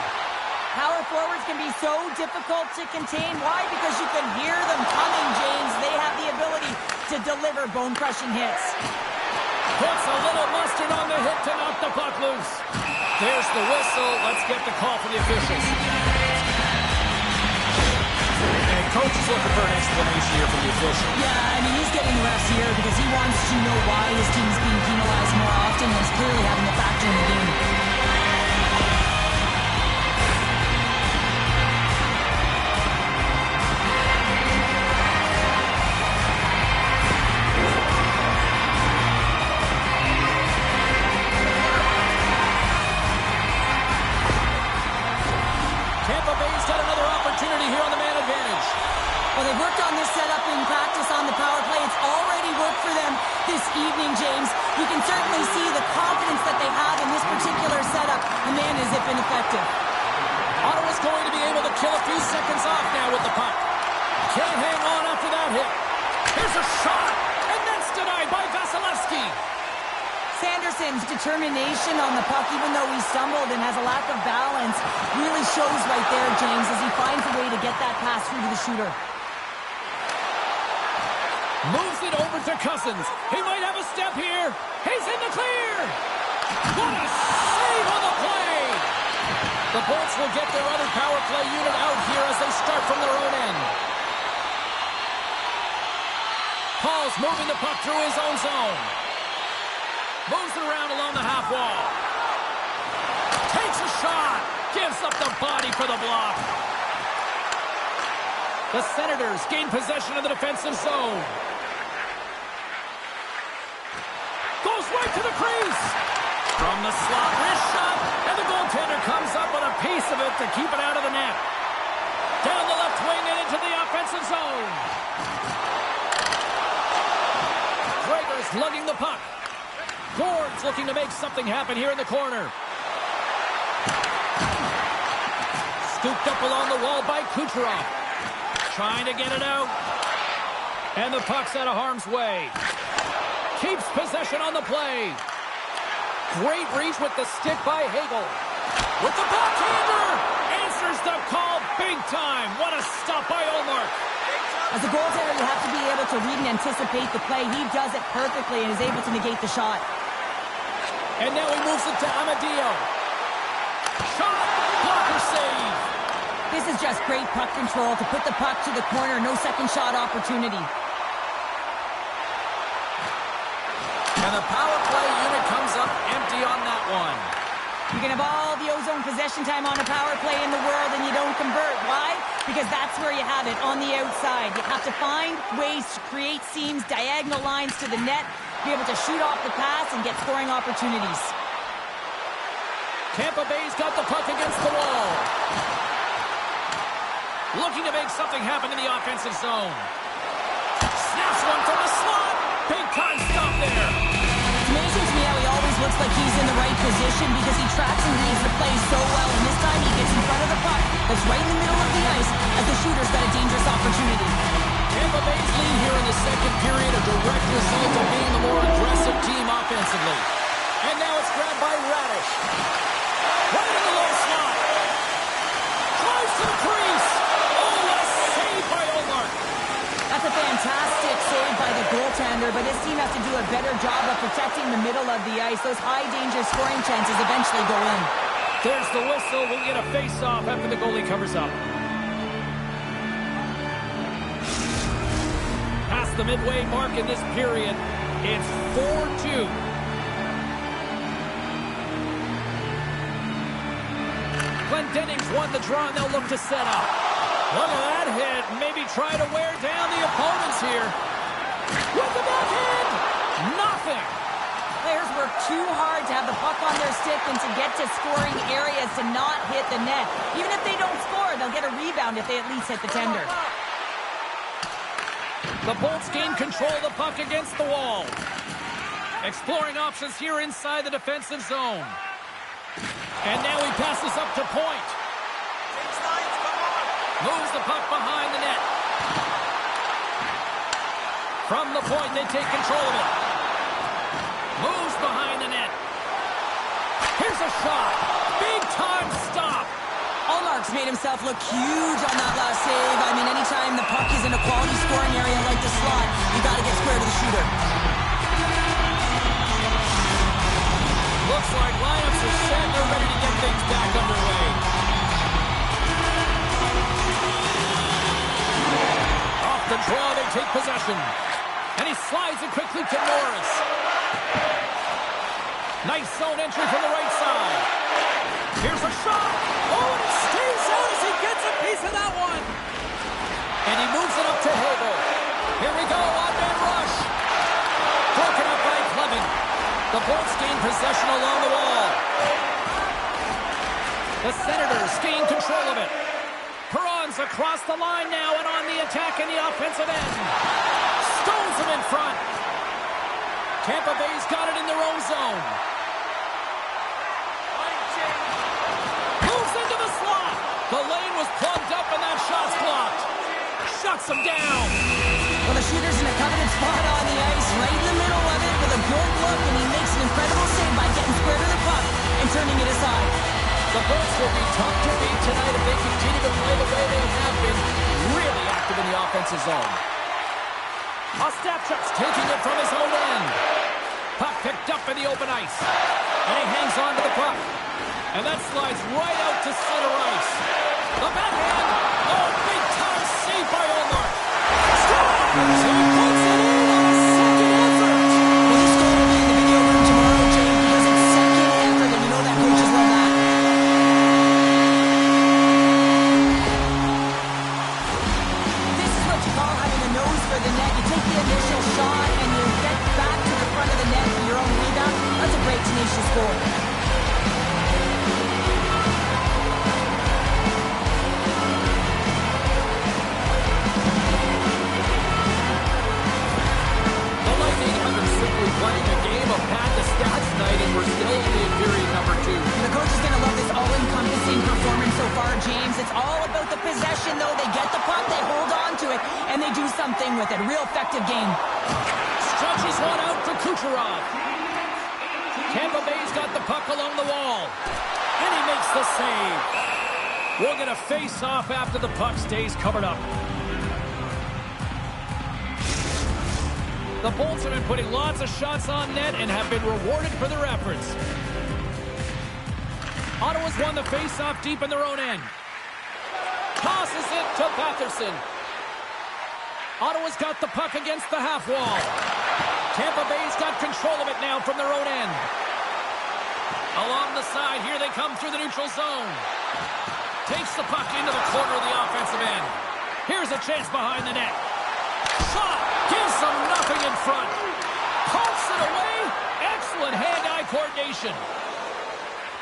Power forwards can be so difficult to contain. Why? Because you can hear them coming, James. They have the ability to deliver bone-crushing hits. Puts a little mustard on the hit to knock the puck loose. There's the whistle. Let's get the call from the officials. And coach is looking for an explanation here from the official. Yeah, I mean, he's getting the refs here because he wants to know why his team is being penalized more often and is clearly having a factor in the game. Well, they've worked on this setup in practice on the power play. It's already worked for them this evening, James. You can certainly see the confidence that they have in this particular setup. And man, is it been effective. Ottawa's going to be able to kill a few seconds off now with the puck. Can't hang on after that hit. Here's a shot, and that's denied by Vasilevsky. Sanderson's determination on the puck, even though he stumbled and has a lack of balance, really shows right there, James, as he finds a way to get that pass through to the shooter. Moves it over to Cousins. He might have a step here. He's in the clear. What a save on the play. The Bolts will get their other power play unit out here as they start from their own end. Paul's moving the puck through his own zone. Moves it around along the half wall. Takes a shot. Gives up the body for the block. The Senators gain possession of the defensive zone. Goes right to the crease. From the slot, wrist shot, and the goaltender comes up with a piece of it to keep it out of the net. Down the left wing and into the offensive zone. Gregor's lugging the puck. Gord's looking to make something happen here in the corner. Scooped up along the wall by Kucherov. Trying to get it out. And the puck's out of harm's way. Keeps possession on the play. Great reach with the stick by Hagel. With the backhander. Answers the call big time. What a stop by Ullmark. As a goaltender, you have to be able to read and anticipate the play. He does it perfectly and is able to negate the shot. And now he moves it to Amadio. Shot. Blocker save. This is just great puck control to put the puck to the corner. No second shot opportunity. And the power play unit comes up empty on that one. You can have all the ozone possession time on a power play in the world and you don't convert. Why? Because that's where you have it, on the outside. You have to find ways to create seams, diagonal lines to the net, be able to shoot off the pass and get scoring opportunities. Tampa Bay's got the puck against the wall. Looking to make something happen in the offensive zone. Snaps one from the slot. Big time stop there. It's amazing to me how he always looks like he's in the right position because he tracks and reads the play so well. And this time he gets in front of the puck that's right in the middle of the ice as the shooter's got a dangerous opportunity. Tampa Bay's lead here in the second period, a direct result of being the more aggressive team offensively. And now it's grabbed by Radish. Right in the low slot. Drives to the crease. Oh, what a save by Ullmark. That's a fantastic save by the goaltender, but his team has to do a better job of protecting the middle of the ice. Those high-danger scoring chances eventually go in. There's the whistle. We'll get a face-off after the goalie covers up. Past the midway mark in this period, it's 4-2. Dennings won the draw, and they'll look to set up. Look at that hit. Maybe try to wear down the opponents here. With the backhand! Nothing! Players work too hard to have the puck on their stick and to get to scoring areas to not hit the net. Even if they don't score, they'll get a rebound if they at least hit the tender. The Bolts gain control of the puck against the wall. Exploring options here inside the defensive zone. And now he passes up to point. Moves the puck behind the net. From the point, they take control of it. Moves behind the net. Here's a shot. Big time stop. Ullmark's made himself look huge on that last save. I mean, anytime the puck is in a quality scoring area like the slot, you got to get square to the shooter. Looks like lineups are set. They're ready to get things back underway. Off the draw, they take possession. And he slides it quickly to Norris. Nice zone entry from the right side. Here's a shot. Oh, and it stays out as he gets a piece of that one. And he moves it up to Hagel. Here we go, odd-man rush. Broken up by Clevin. The Bolts gain possession along the wall. The Senators gain control of it. Perron's across the line now and on the attack in the offensive end. Stones him in front. Tampa Bay's got it in their own zone. Moves into the slot. The lane was plugged up and that shot's blocked. Shuts him down. Well, the shooter's in a coveted spot on the ice, right in the middle of it with a good look, and he makes an incredible save by getting square to the puck and turning it aside. The Bolts will be tough to beat tonight if they continue to play the way they have been, really active in the offensive zone. Ostapchuk's taking it from his own end. Puck picked up in the open ice. And he hangs on to the puck. And that slides right out to center ice. The backhand. Oh, big time save by Ullmark. He puts it in on a second effort. Well, this goal will be in the video room tomorrow, Jake, because it's second effort, and you know that coaches love that. This is what you call having a nose for the net. You take the initial shot, and you get back to the front of the net for your own rebound. That's a great, tenacious goal. Playing a game of pad the stats night, and we're still only in period number 2. The coach is going to love this all-encompassing performance so far, James. It's all about the possession, though. They get the puck, they hold on to it, and they do something with it. Real effective game. Struck Punches one out for Kucherov. Tampa Bay's got the puck along the wall. And he makes the save. We'll get a face-off after the puck stays covered up. The Bolts have been putting lots of shots on net and have been rewarded for their efforts. Ottawa's won the face-off deep in their own end. Tosses it to Patterson. Ottawa's got the puck against the half wall. Tampa Bay's got control of it now from their own end. Along the side, here they come through the neutral zone. Takes the puck into the corner of the offensive end. Here's a chance behind the net. Shot! Gives them nothing in front. Pumps it away. Excellent hand-eye coordination.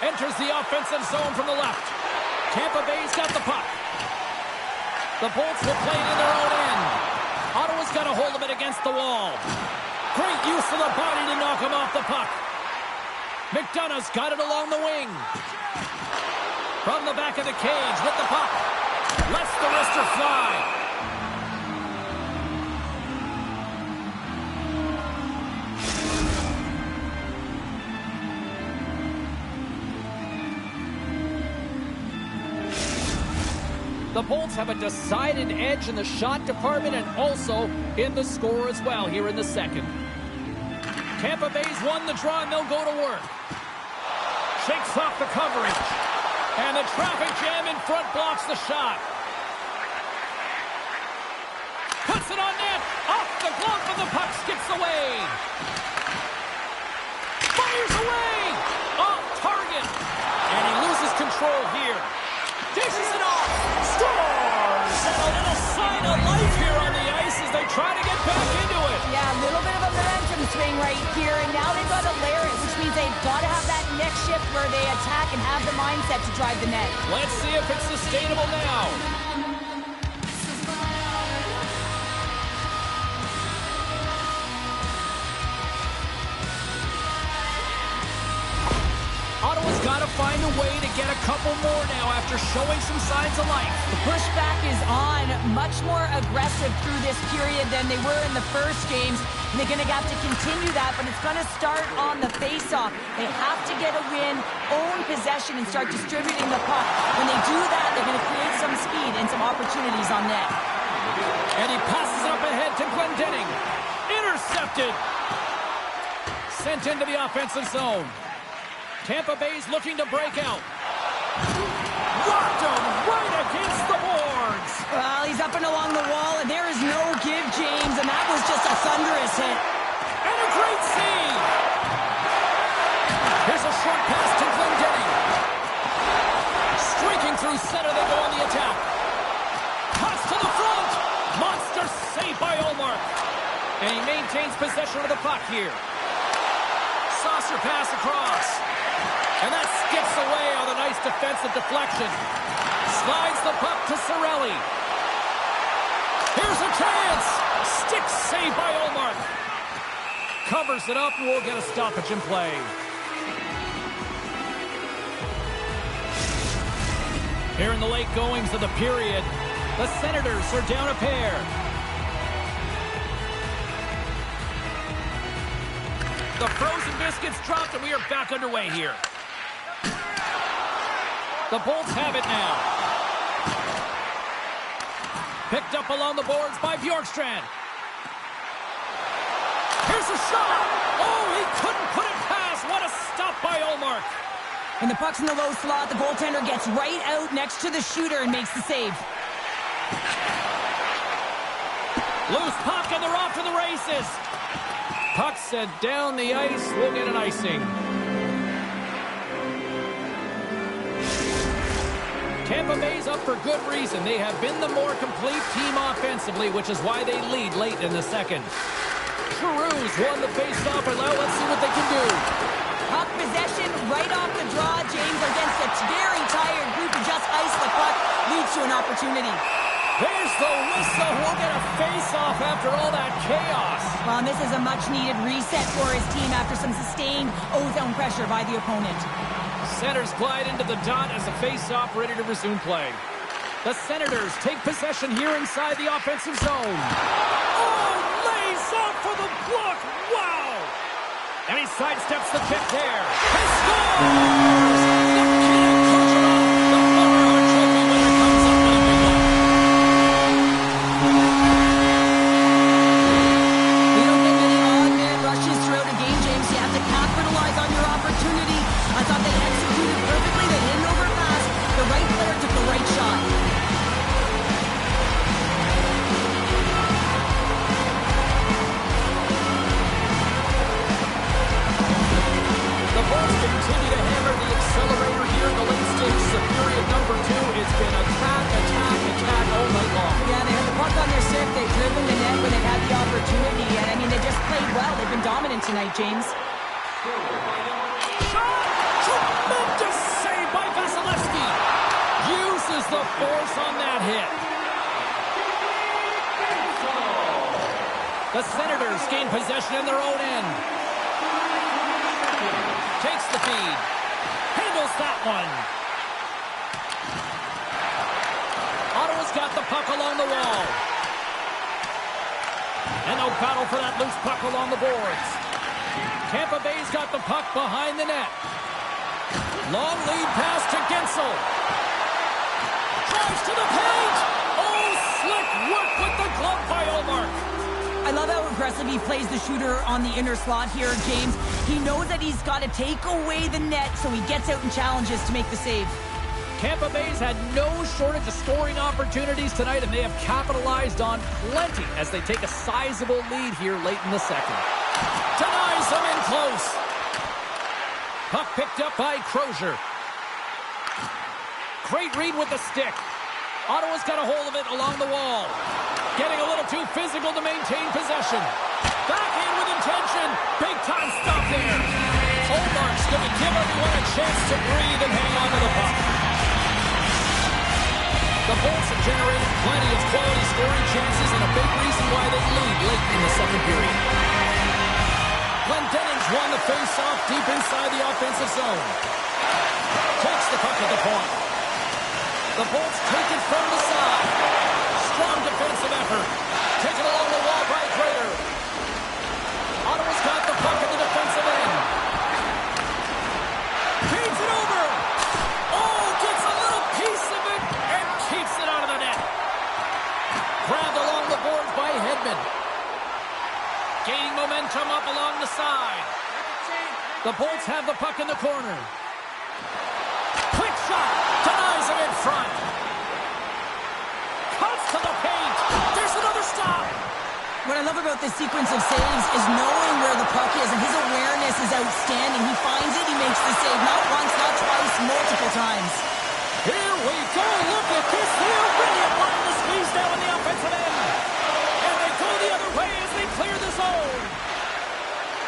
Enters the offensive zone from the left. Tampa Bay's got the puck. The Bolts will play it in their own end. Ottawa's got a hold of it against the wall. Great use of the body to knock him off the puck. McDonough's got it along the wing. From the back of the cage with the puck. Lets the wrister fly. The Bolts have a decided edge in the shot department and also in the score as well here in the second. Tampa Bay's won the draw and they'll go to work. Shakes off the coverage. And the traffic jam in front blocks the shot. Puts it on net. Off the glove and the puck skips away. Fires away. Off target. And he loses control here. Dishes it off. Scores! And a little sign of life here on the ice as they try to get back into it. Yeah, a little bit of a momentum swing right here, and now they've got to layer it, which means they've got to have that next shift where they attack and have the mindset to drive the net. Let's see if it's sustainable now. Ottawa's got to find a way to get a couple more now after showing some signs of life. The pushback is on, much more aggressive through this period than they were in the first games. And they're going to have to continue that, but it's going to start on the face-off. They have to get a win, own possession, and start distributing the puck. When they do that, they're going to create some speed and some opportunities on net. And he passes it up ahead to Glendening. Intercepted. Sent into the offensive zone. Tampa Bay's looking to break out. Rocked him right against the boards. Well, he's up and along the wall, and there is no give, James, and that was just a thunderous hit. And a great save. Here's a short pass to Glendening. Streaking through center, they go on the attack. Pass to the front. Monster save by Olmark. And he maintains possession of the puck here. Saucer pass across. And that skips away on a nice defensive deflection. Slides the puck to Cirelli. Here's a chance. Stick save by Olmark. Covers it up and we'll get a stoppage in play. Here in the late goings of the period, the Senators are down a pair. The frozen biscuits dropped and we are back underway here. The Bolts have it now. Picked up along the boards by Bjorkstrand. Here's a shot. Oh, he couldn't put it past. What a stop by Olmark. And the puck's in the low slot. The goaltender gets right out next to the shooter and makes the save. Loose puck and they're off to the races. Puck set down the ice. We'll get an icing. Tampa Bay's up for good reason. They have been the more complete team offensively, which is why they lead late in the second. Giroux's won the faceoff, and now let's see what they can do. Puck possession right off the draw, James, against a very tired group who just iced the puck, leads to an opportunity. There's the whistle. We'll get a face-off after all that chaos. Well, and this is a much-needed reset for his team after some sustained ozone pressure by the opponent. Centers glide into the dot as a face-off ready to resume play. The Senators take possession here inside the offensive zone. Oh, lays up for the Look, wow! And he sidesteps the pick there. He scores! You can't touch it off. The Hart Trophy winner comes up with a big one. You don't get many odd man rushes throughout a game, James. You have to capitalize on your opportunity. I thought they executed perfectly. They hit it over fast. The right player took the right shot. The Bulls continue to hammer the accelerator here in the late stage. So period number 2. It's been attack, attack, attack all night long. Yeah, they had the puck on their stick. They've driven the net when they've had the opportunity. And, I mean, they just played well. They've been dominant tonight, James. Shot! Tremendous save by Vasilevsky. Uses the force on that hit. The Senators gain possession in their own end. Takes the feed. Handles that one. Ottawa's got the puck along the wall. And they'll battle for that loose puck along the boards. Tampa Bay's got the puck behind the net. Long lead pass to Gensel. Drives to the paint. Oh, slick work with the glove by Olmark. I love how aggressive he plays the shooter on the inner slot here, James. He knows that he's got to take away the net, so he gets out and challenges to make the save. Tampa Bay's had no shortage of scoring opportunities tonight, and they have capitalized on plenty as they take a sizable lead here late in the second. Denies them in close. Puck picked up by Crozier. Great read with the stick. Ottawa's got a hold of it along the wall. Getting a little too physical to maintain possession. Backhand with intention. Big time stop there. Olmark's going to give everyone a chance to breathe and hang on to the puck. The Bulls have generated plenty of quality scoring chances and a big reason why they lead late in the second period. Glendening's won the face-off deep inside the offensive zone. Takes the puck at the point. The Bulls take it from the side. Strong defensive effort. Taken along the wall by Crater. Ottawa's got the puck at the defensive end. Feeds it over. Oh, gets a little piece of it and keeps it out of the net. Grabbed along the boards by Hedman. Gaining momentum up along the side. The Bolts have the puck in the corner. Quick shot. Denies him in front. Cuts to the paint. There's another stop. What I love about this sequence of saves is knowing where the puck is, and his awareness is outstanding. He finds it, he makes the save, not once, not twice, multiple times. Here we go. Look at this here. Really applying the squeeze down on the offensive end. And they go the other way as they clear the zone.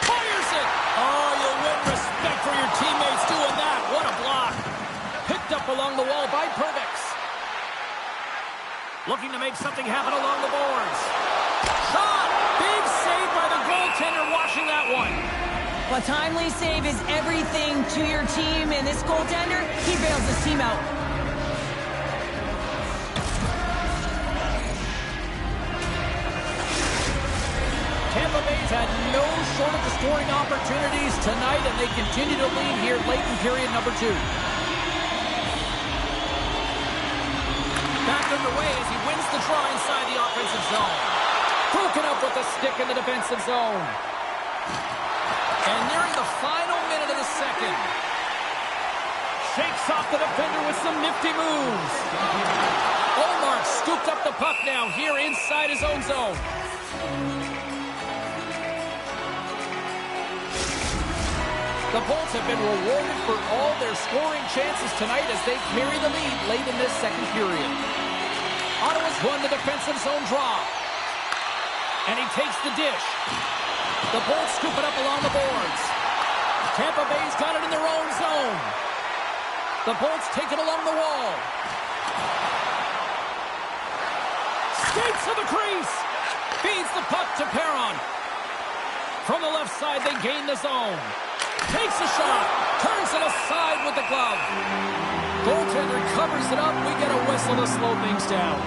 Fires it. Oh, you win respect for your teammates doing that. What a block. Picked up along the wall by Purvix. Looking to make something happen along the boards. Shot! Big save by the goaltender watching that one. A timely save is everything to your team, and this goaltender, he bails his team out. Tampa Bay's had no shortage of scoring opportunities tonight, and they continue to lead here late in period number 2. Back underway as he wins the draw inside the offensive zone. Broken up with the stick in the defensive zone. And nearing the final minute of the second. Shakes off the defender with some nifty moves. Olmark scooped up the puck now here inside his own zone. The Bolts have been rewarded for all their scoring chances tonight as they carry the lead late in this second period. Ottawa's won the defensive zone draw. And he takes the dish. The Bolts scoop it up along the boards. Tampa Bay's got it in their own zone. The Bolts take it along the wall. Skates to the crease. Feeds the puck to Perron. From the left side, they gain the zone. Takes a shot. Turns it aside with the glove. Goaltender covers it up. We get a whistle to slow things down.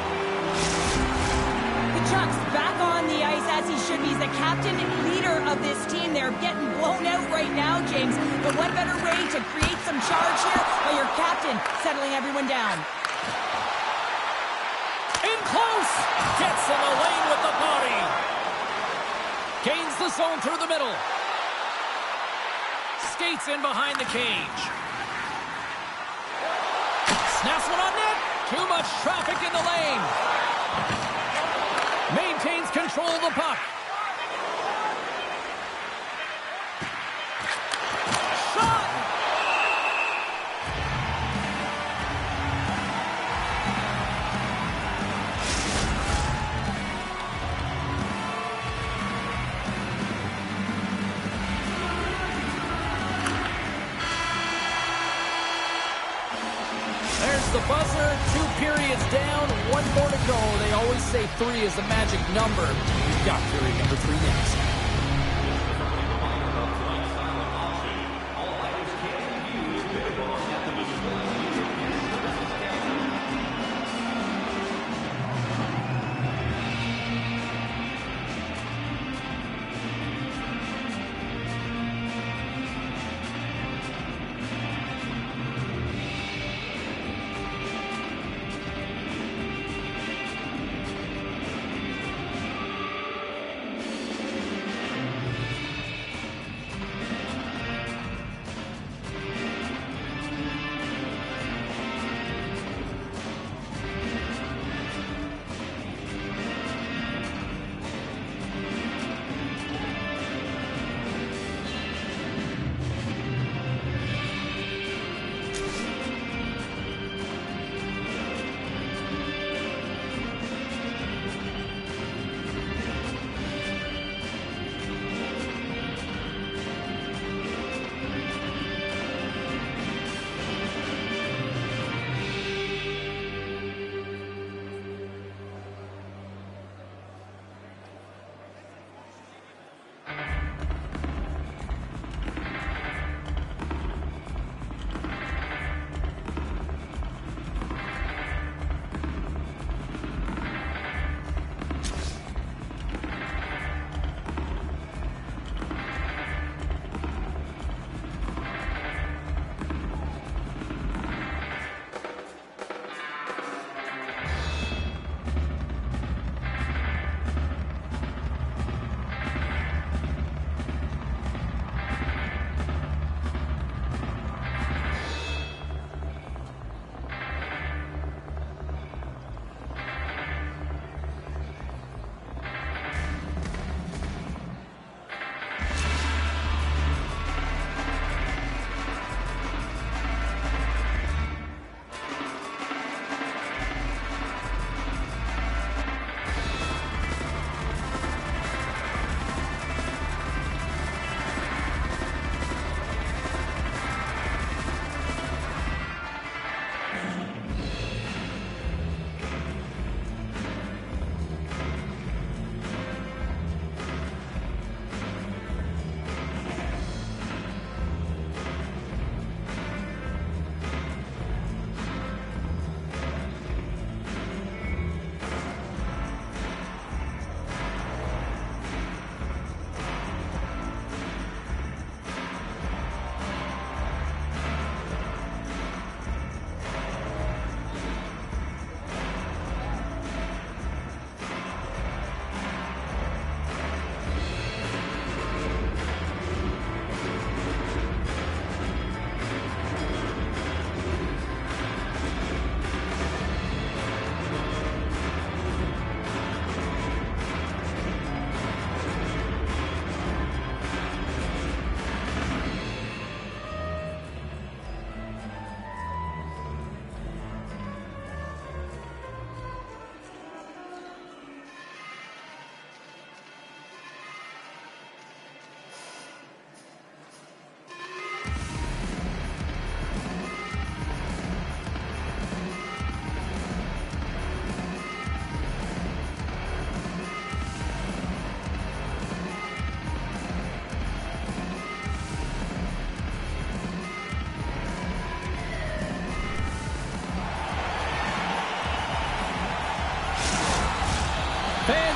The Chucks back on the ice. ice as he should be. He's the captain and leader of this team. They're getting blown out right now, James. But what better way to create some charge here by your captain settling everyone down? In close! Gets in the lane with the body. Gains the zone through the middle. Skates in behind the cage. Snaps one on net. Too much traffic in the lane. Maintains control of the puck. Shot! There's the buzzer. 2 periods down. 1 more to go. They always say 3 is the magic number. We've got period number 3 next.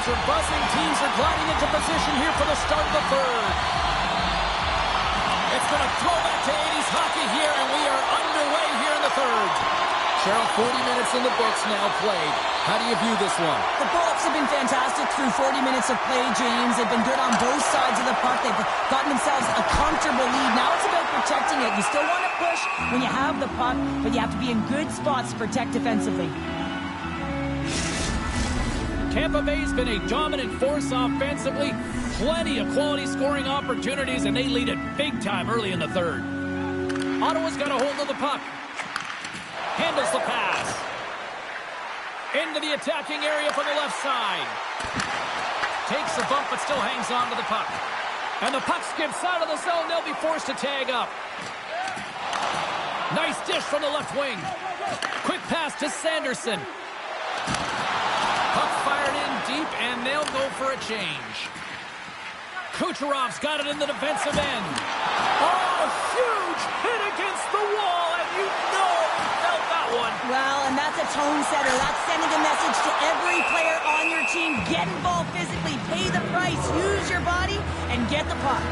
crowds are buzzing. Teams are gliding into position here for the start of the third. It's going to throw back to 80s hockey here, and we are underway here in the third. Cheryl, 40 minutes in the books now played. How do you view this one? The Bullets have been fantastic through 40 minutes of play, James. They've been good on both sides of the puck. They've gotten themselves a comfortable lead. Now it's about protecting it. You still want to push when you have the puck, but you have to be in good spots to protect defensively. Tampa Bay's been a dominant force offensively. Plenty of quality scoring opportunities, and they lead it big time early in the third. Ottawa's got a hold of the puck. Handles the pass. Into the attacking area from the left side. Takes a bump, but still hangs on to the puck. And the puck skips out of the zone. They'll be forced to tag up. Nice dish from the left wing. Quick pass to Sanderson. Puck fired in deep, and they'll go for a change. Kucherov's got it in the defensive end. Oh, a huge hit against the wall, and you know he felt that one. Well, and that's a tone setter. That's sending a message to every player on your team. Get involved physically, pay the price, use your body, and get the puck.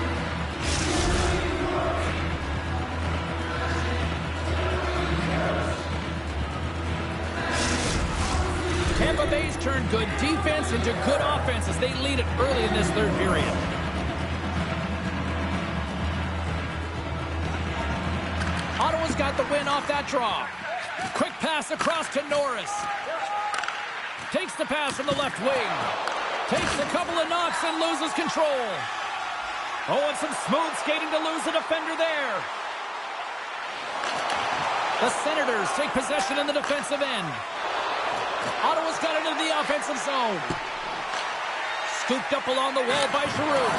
Tampa Bay's turned good defense into good offense as they lead it early in this third period. Ottawa's got the win off that draw. Quick pass across to Norris. Takes the pass from the left wing. Takes a couple of knocks and loses control. Oh, and some smooth skating to lose the defender there. The Senators take possession in the defensive end. Ottawa's got it into the offensive zone. Scooped up along the wall by Giroux.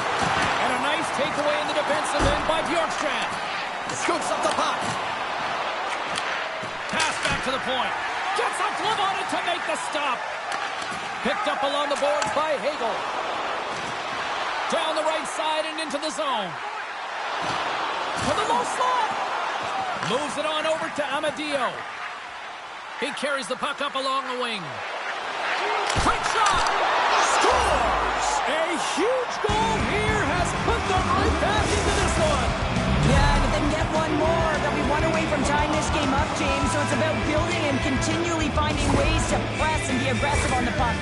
And a nice takeaway in the defensive end by Bjorkstrand. Scoops up the puck. Pass back to the point. Gets a glove on it to make the stop. Picked up along the boards by Hagel. Down the right side and into the zone. For the low slot. Moves it on over to Amadio. He carries the puck up along the wing. Quick shot! Scores! A huge goal here has put them right back into this one. Yeah, and if they can get one more, they'll be one away from tying this game up, James. So it's about building and continually finding ways to press and be aggressive on the puck.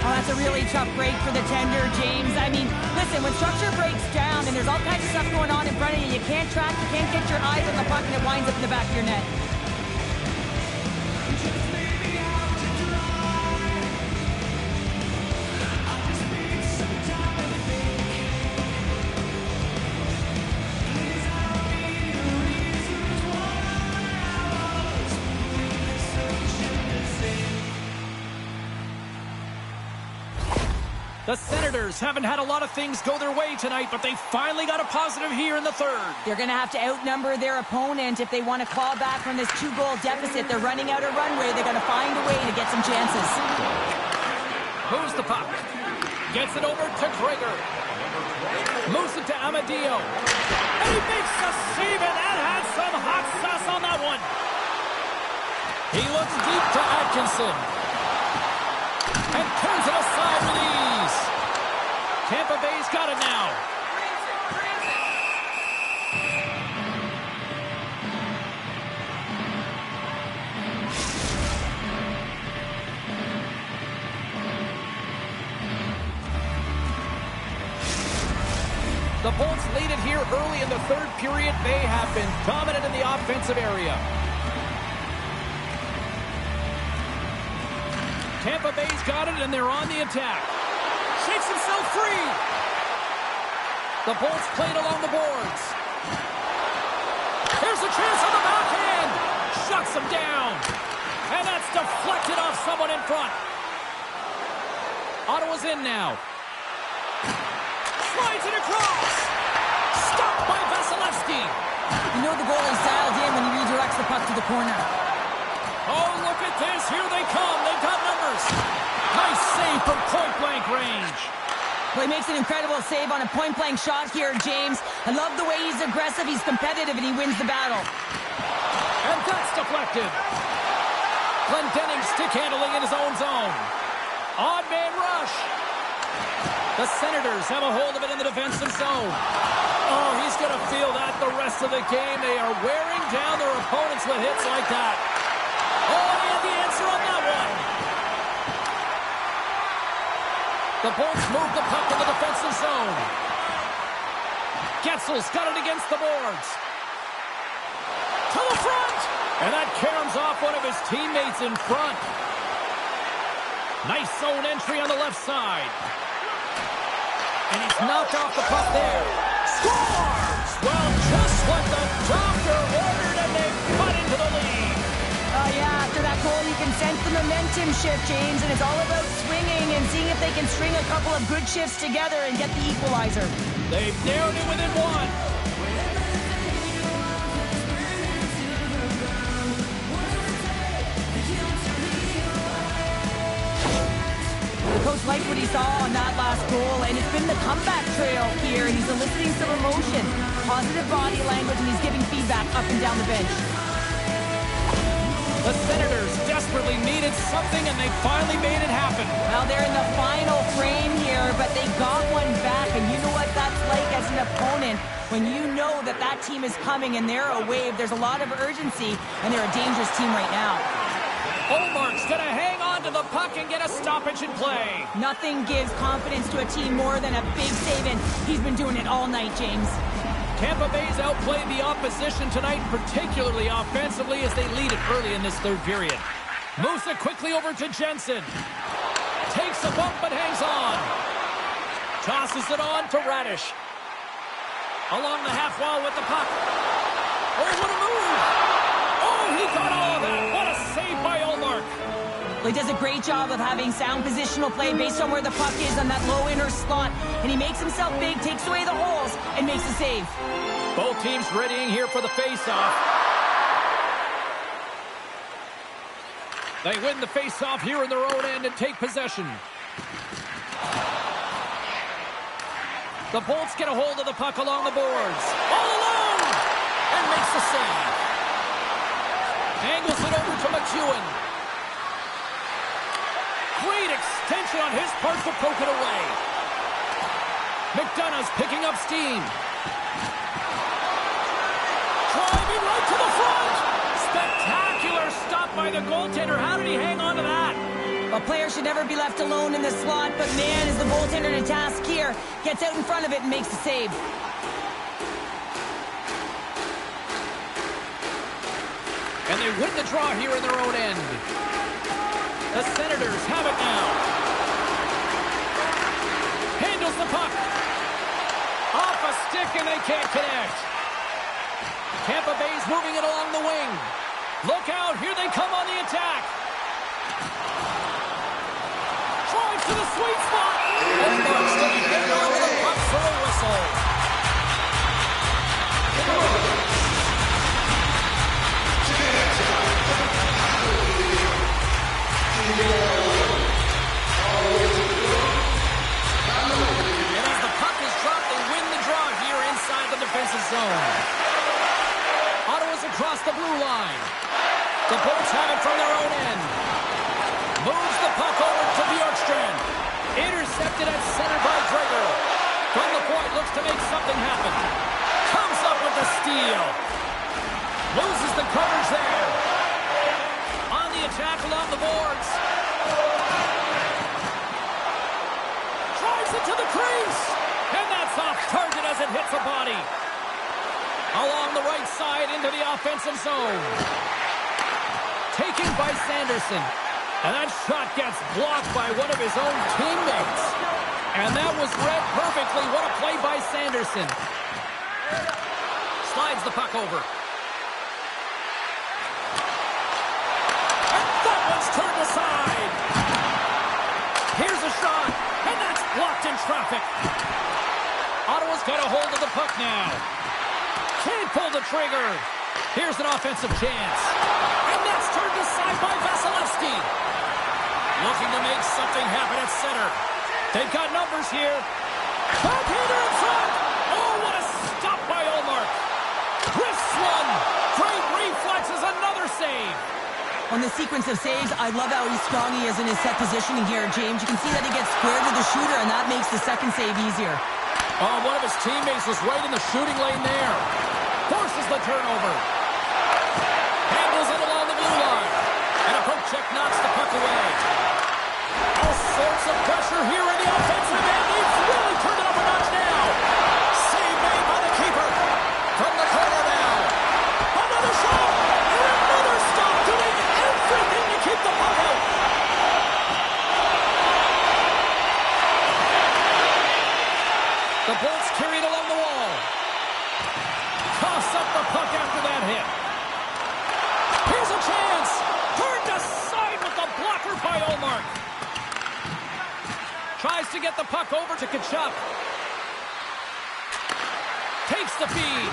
Oh, that's a really tough break for the tender, James. I mean, listen, when structure breaks down and there's all kinds of stuff going on in front of you, you can't track, you can't get your eyes on the puck, and it winds up in the back of your net. The Senators haven't had a lot of things go their way tonight, but they finally got a positive here in the third. They're going to have to outnumber their opponent if they want to claw back from this 2-goal deficit. They're running out of runway. They're going to find a way to get some chances. Moves the puck. Gets it over to Traeger. Moves it to Amadio. And he makes the save, and that had some hot sauce on that one. He looks deep to Atkinson. And turns it aside with ease. Tampa Bay's got it now. The Bolts lead it here early in the third period. They have been dominant in the offensive area. Tampa Bay's got it, and they're on the attack. Shakes himself free. The Bolts played along the boards. Here's a chance on the backhand. Shuts him down. And that's deflected off someone in front. Ottawa's in now. Slides it across. Stopped by Vasilevsky. You know the goalie's dialed in when he redirects the puck to the corner. Oh, look at this. Here they come. They've got numbers. Nice save from point-blank range. Well, he makes an incredible save on a point-blank shot here, James. I love the way he's aggressive, he's competitive, and he wins the battle. And that's deflected. Glendening stick handling in his own zone. Odd man rush. The Senators have a hold of it in the defensive zone. Oh, he's going to feel that the rest of the game. They are wearing down their opponents with hits like that. Oh, they have the answer on that one. The Bolts move the puck in the defensive zone. Getzel's got it against the boards. To the front! And that caroms off one of his teammates in front. Nice zone entry on the left side. And he's knocked off the puck there. Scores! Well, just what the doctor ordered, and they've cut into the lead. Yeah, after that goal, you can sense the momentum shift, James, and it's all about swinging and seeing if they can string a couple of good shifts together and get the equalizer. They've narrowed it within one. The coach liked what he saw on that last goal, and it's been the comeback trail here. He's eliciting some emotion, positive body language, and he's giving feedback up and down the bench. The Senators desperately needed something, and they finally made it happen. Well, they're in the final frame here, but they got one back, and you know what that's like as an opponent. When you know that that team is coming and they're a wave, there's a lot of urgency, and they're a dangerous team right now. Olmark's going to hang on to the puck and get a stoppage in play. Nothing gives confidence to a team more than a big save, and he's been doing it all night, James. Tampa Bay's outplayed the opposition tonight, particularly offensively, as they lead it early in this third period. Moves it quickly over to Jensen. Takes a bump but hangs on. Tosses it on to Radish. Along the half wall with the puck. Oh, what a move! Oh, he got all of that. What a save by Olmark. Well, he does a great job of having sound positional play based on where the puck is on that low inner slot. And he makes himself big, takes away the holes, and makes the save. Both teams readying here for the face-off. They win the face-off here in their own end and take possession. The Bolts get a hold of the puck along the boards. All alone! And makes the save. Angles it over to McEwen. Great extension on his part to poke it away. McDonough's picking up steam. Driving right to the front. Spectacular stop by the goaltender. How did he hang on to that? A player should never be left alone in the slot, but man, is the goaltender to task here. Gets out in front of it and makes the save. And they win the draw here in their own end. The Senators have it now. Handles the puck. Off a stick and they can't connect. Tampa Bay's moving it along the wing. Look out, here they come on the attack. Drives to the sweet spot. Olmark's going to hang on to the puck for a whistle. And as the puck is dropped, they win the draw here inside the defensive zone. Ottawa's across the blue line. The Bolts have it from their own end. Moves the puck over to Bjorkstrand. Intercepted at center by Drager. From the point, looks to make something happen. Comes up with the steal. Loses the coverage there. On the attack along the boards. Drives it to the crease. And that's off target as it hits a body. Along the right side into the offensive zone. Taken by Sanderson. And that shot gets blocked by one of his own teammates. And that was read perfectly. What a play by Sanderson. Slides the puck over. And that one's turned aside. Here's a shot. And that's blocked in traffic. Ottawa's got a hold of the puck now. Can't pull the trigger. Here's an offensive chance. And that's turned aside by Vasilevsky. Looking to make something happen at center. They've got numbers here. Backhander in front. Oh, what a stop by Olmark. Wrists one. Great reflexes, another save. On the sequence of saves, I love how strong he is in his set positioning here, James. You can see that he gets squared to the shooter, and that makes the second save easier. Oh, one of his teammates was right in the shooting lane there. Forces the turnover. Handles it along the blue line. And a poke check knocks the puck away. All sorts of pressure here in the offensive end. He's really turned it up a notch now. Save made by the keeper. From the corner now. Another shot. And another stop, doing everything to keep the puck out. The Bolts carried along the wall. Toss up the puck after that hit. Here's a chance. Turned aside with the blocker by Ullmark. Tries to get the puck over to Tkachuk. Takes the feed.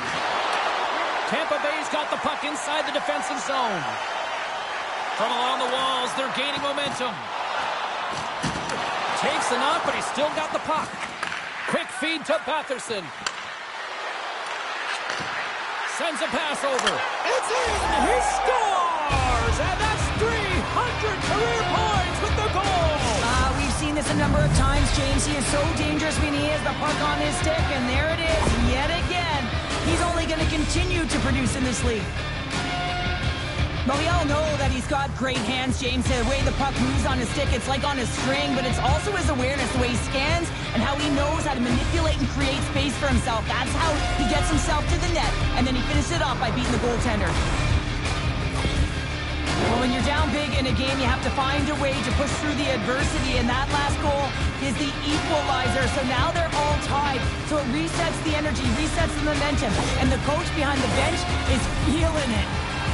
Tampa Bay's got the puck inside the defensive zone. From along the walls, they're gaining momentum. Takes the knock, but he's still got the puck. Quick feed to Batherson. Sends a pass over. It's in! He scores! And that's 300 career points with the goal! We've seen this a number of times, James. He is so dangerous when he has the puck on his stick, and there it is, yet again. He's only going to continue to produce in this league. But we all know that he's got great hands, James. The way the puck moves on his stick, it's like on a string, but it's also his awareness, the way he scans, and how he knows how to manipulate and create space for himself. That's how he gets himself to the net, and then he finishes it off by beating the goaltender. Well, when you're down big in a game, you have to find a way to push through the adversity, and that last goal is the equalizer. So now they're all tied, so it resets the energy, resets the momentum, and the coach behind the bench is feeling it.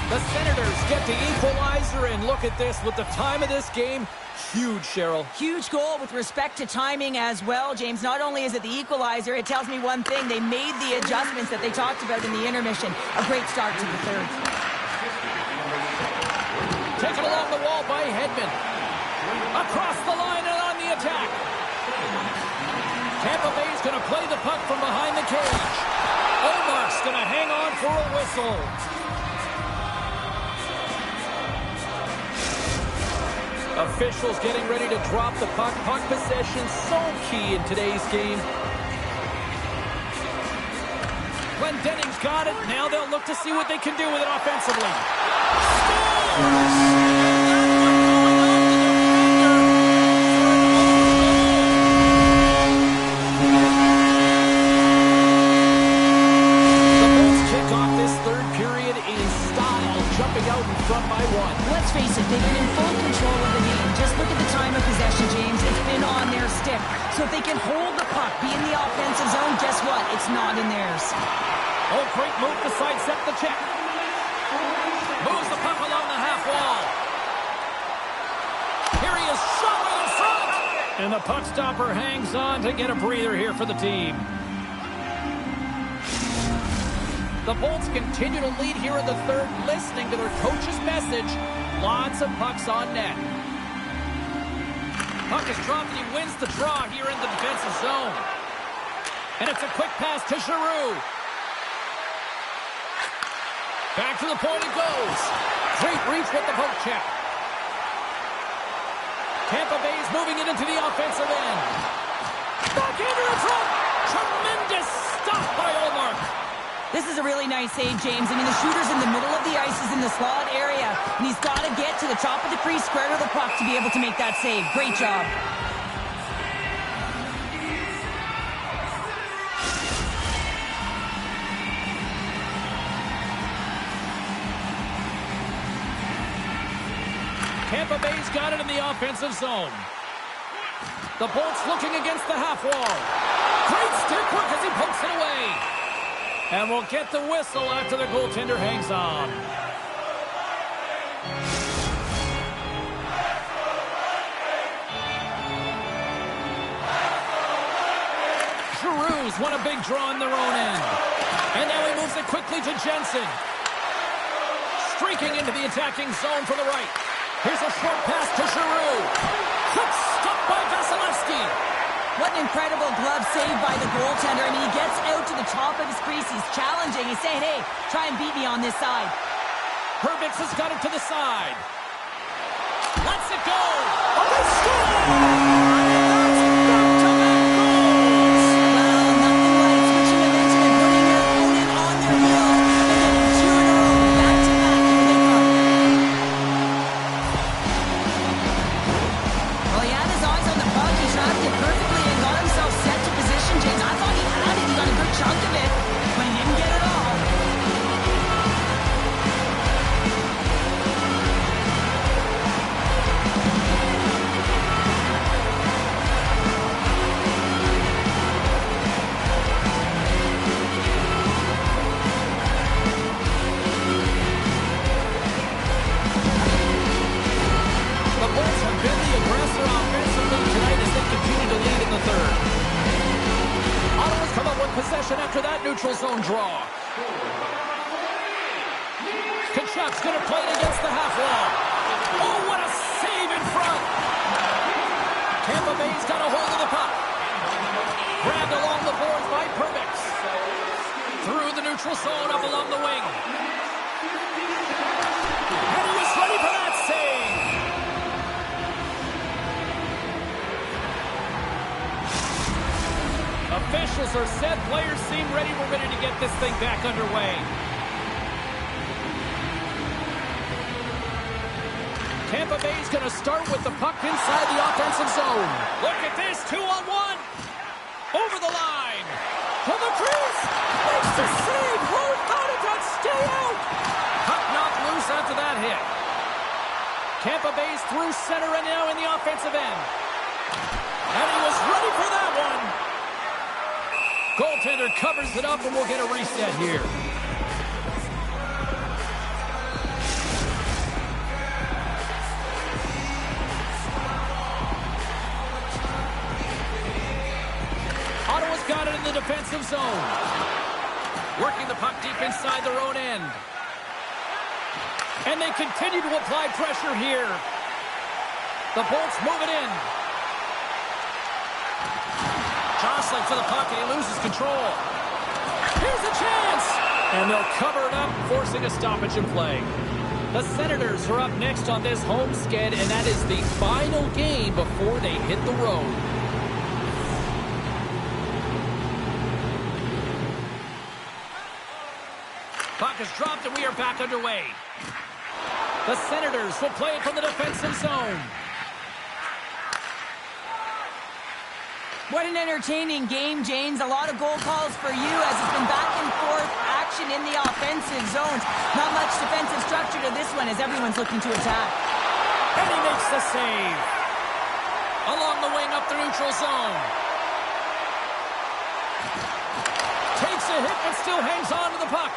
The Senators get the equalizer, and look at this with the time of this game. Huge, Cheryl. Huge goal with respect to timing as well, James. Not only is it the equalizer, it tells me one thing. They made the adjustments that they talked about in the intermission. A great start to the third. Taken along the wall by Hedman. Across the line and on the attack. Tampa Bay's going to play the puck from behind the cage. Ullmark's going to hang on for a whistle. Officials getting ready to drop the puck. Puck possession so key in today's game. Glendenning's got it. Now they'll look to see what they can do with it offensively. The Bolts kick off this third period in style, jumping out in front by one. Let's face it, they've been in full control of the game. Just look at the time of possession, James. It's been on their stick. So if they can hold the puck, be in the offensive zone, guess what? It's not in theirs. Oh, great move to sidestep the check. Moves the puck along the half wall. Here he is, shot right in front. And the puck stopper hangs on to get a breather here for the team. The Bolts continue to lead here in the third, listening to their coach's message. Lots of pucks on net. Puck is dropped and he wins the draw here in the defensive zone. And it's a quick pass to Giroux. Back to the point it goes. Great reach with the poke check. Tampa Bay's moving it into the offensive end. Backhander in front. Tremendous stop by Ullmark. This is a really nice save, James. I mean, the shooter's in the middle of the ice, is in the slot area, and he's got to get to the top of the crease, square to the puck to be able to make that save. Great job. Tampa Bay's got it in the offensive zone. The Bolts looking against the half wall. Great stick work as he pokes it away. And we'll get the whistle after the goaltender hangs on. Giroux's won a big draw in their own end. And now he moves it quickly to Jensen. Streaking into the attacking zone for the right. Here's a short pass to Giroux. Quick stop by Vasilevsky. What an incredible glove save by the goaltender. I mean, he gets out to the top of his crease. He's challenging. He's saying, hey, try and beat me on this side. Herbix has got it to the side. continue to lead in the third. Ottawa's come up with possession after that neutral zone draw. Kachuk's going to play it against the half wall. Oh, what a save in front. Tampa Bay's got a hold of the puck. Grabbed along the boards by Perbix. Through the neutral zone up along the wing. And he was ready for that save. Officials are set. Players seem ready. We're ready to get this thing back underway. Tampa Bay's going to start with the puck inside the offensive zone. Look at this, 2-on-1. Over the line. From the crease. Makes the save. How did that stay out? Puck knocked loose after that hit. Tampa Bay's through center and now in the offensive end. And he was ready for that one. Goaltender covers it up and we'll get a reset here. Ottawa's got it in the defensive zone. Working the puck deep inside their own end. And they continue to apply pressure here. The Bolts move it in. Jostling for the puck and he loses control. Here's a chance! And they'll cover it up, forcing a stoppage in play. The Senators are up next on this home sked, and that is the final game before they hit the road. Puck is dropped and we are back underway. The Senators will play it from the defensive zone. What an entertaining game, James. A lot of goal calls for you as it's been back and forth action in the offensive zones. Not much defensive structure to this one as everyone's looking to attack. And he makes the save. Along the wing up the neutral zone. Takes a hit and still hangs on to the puck.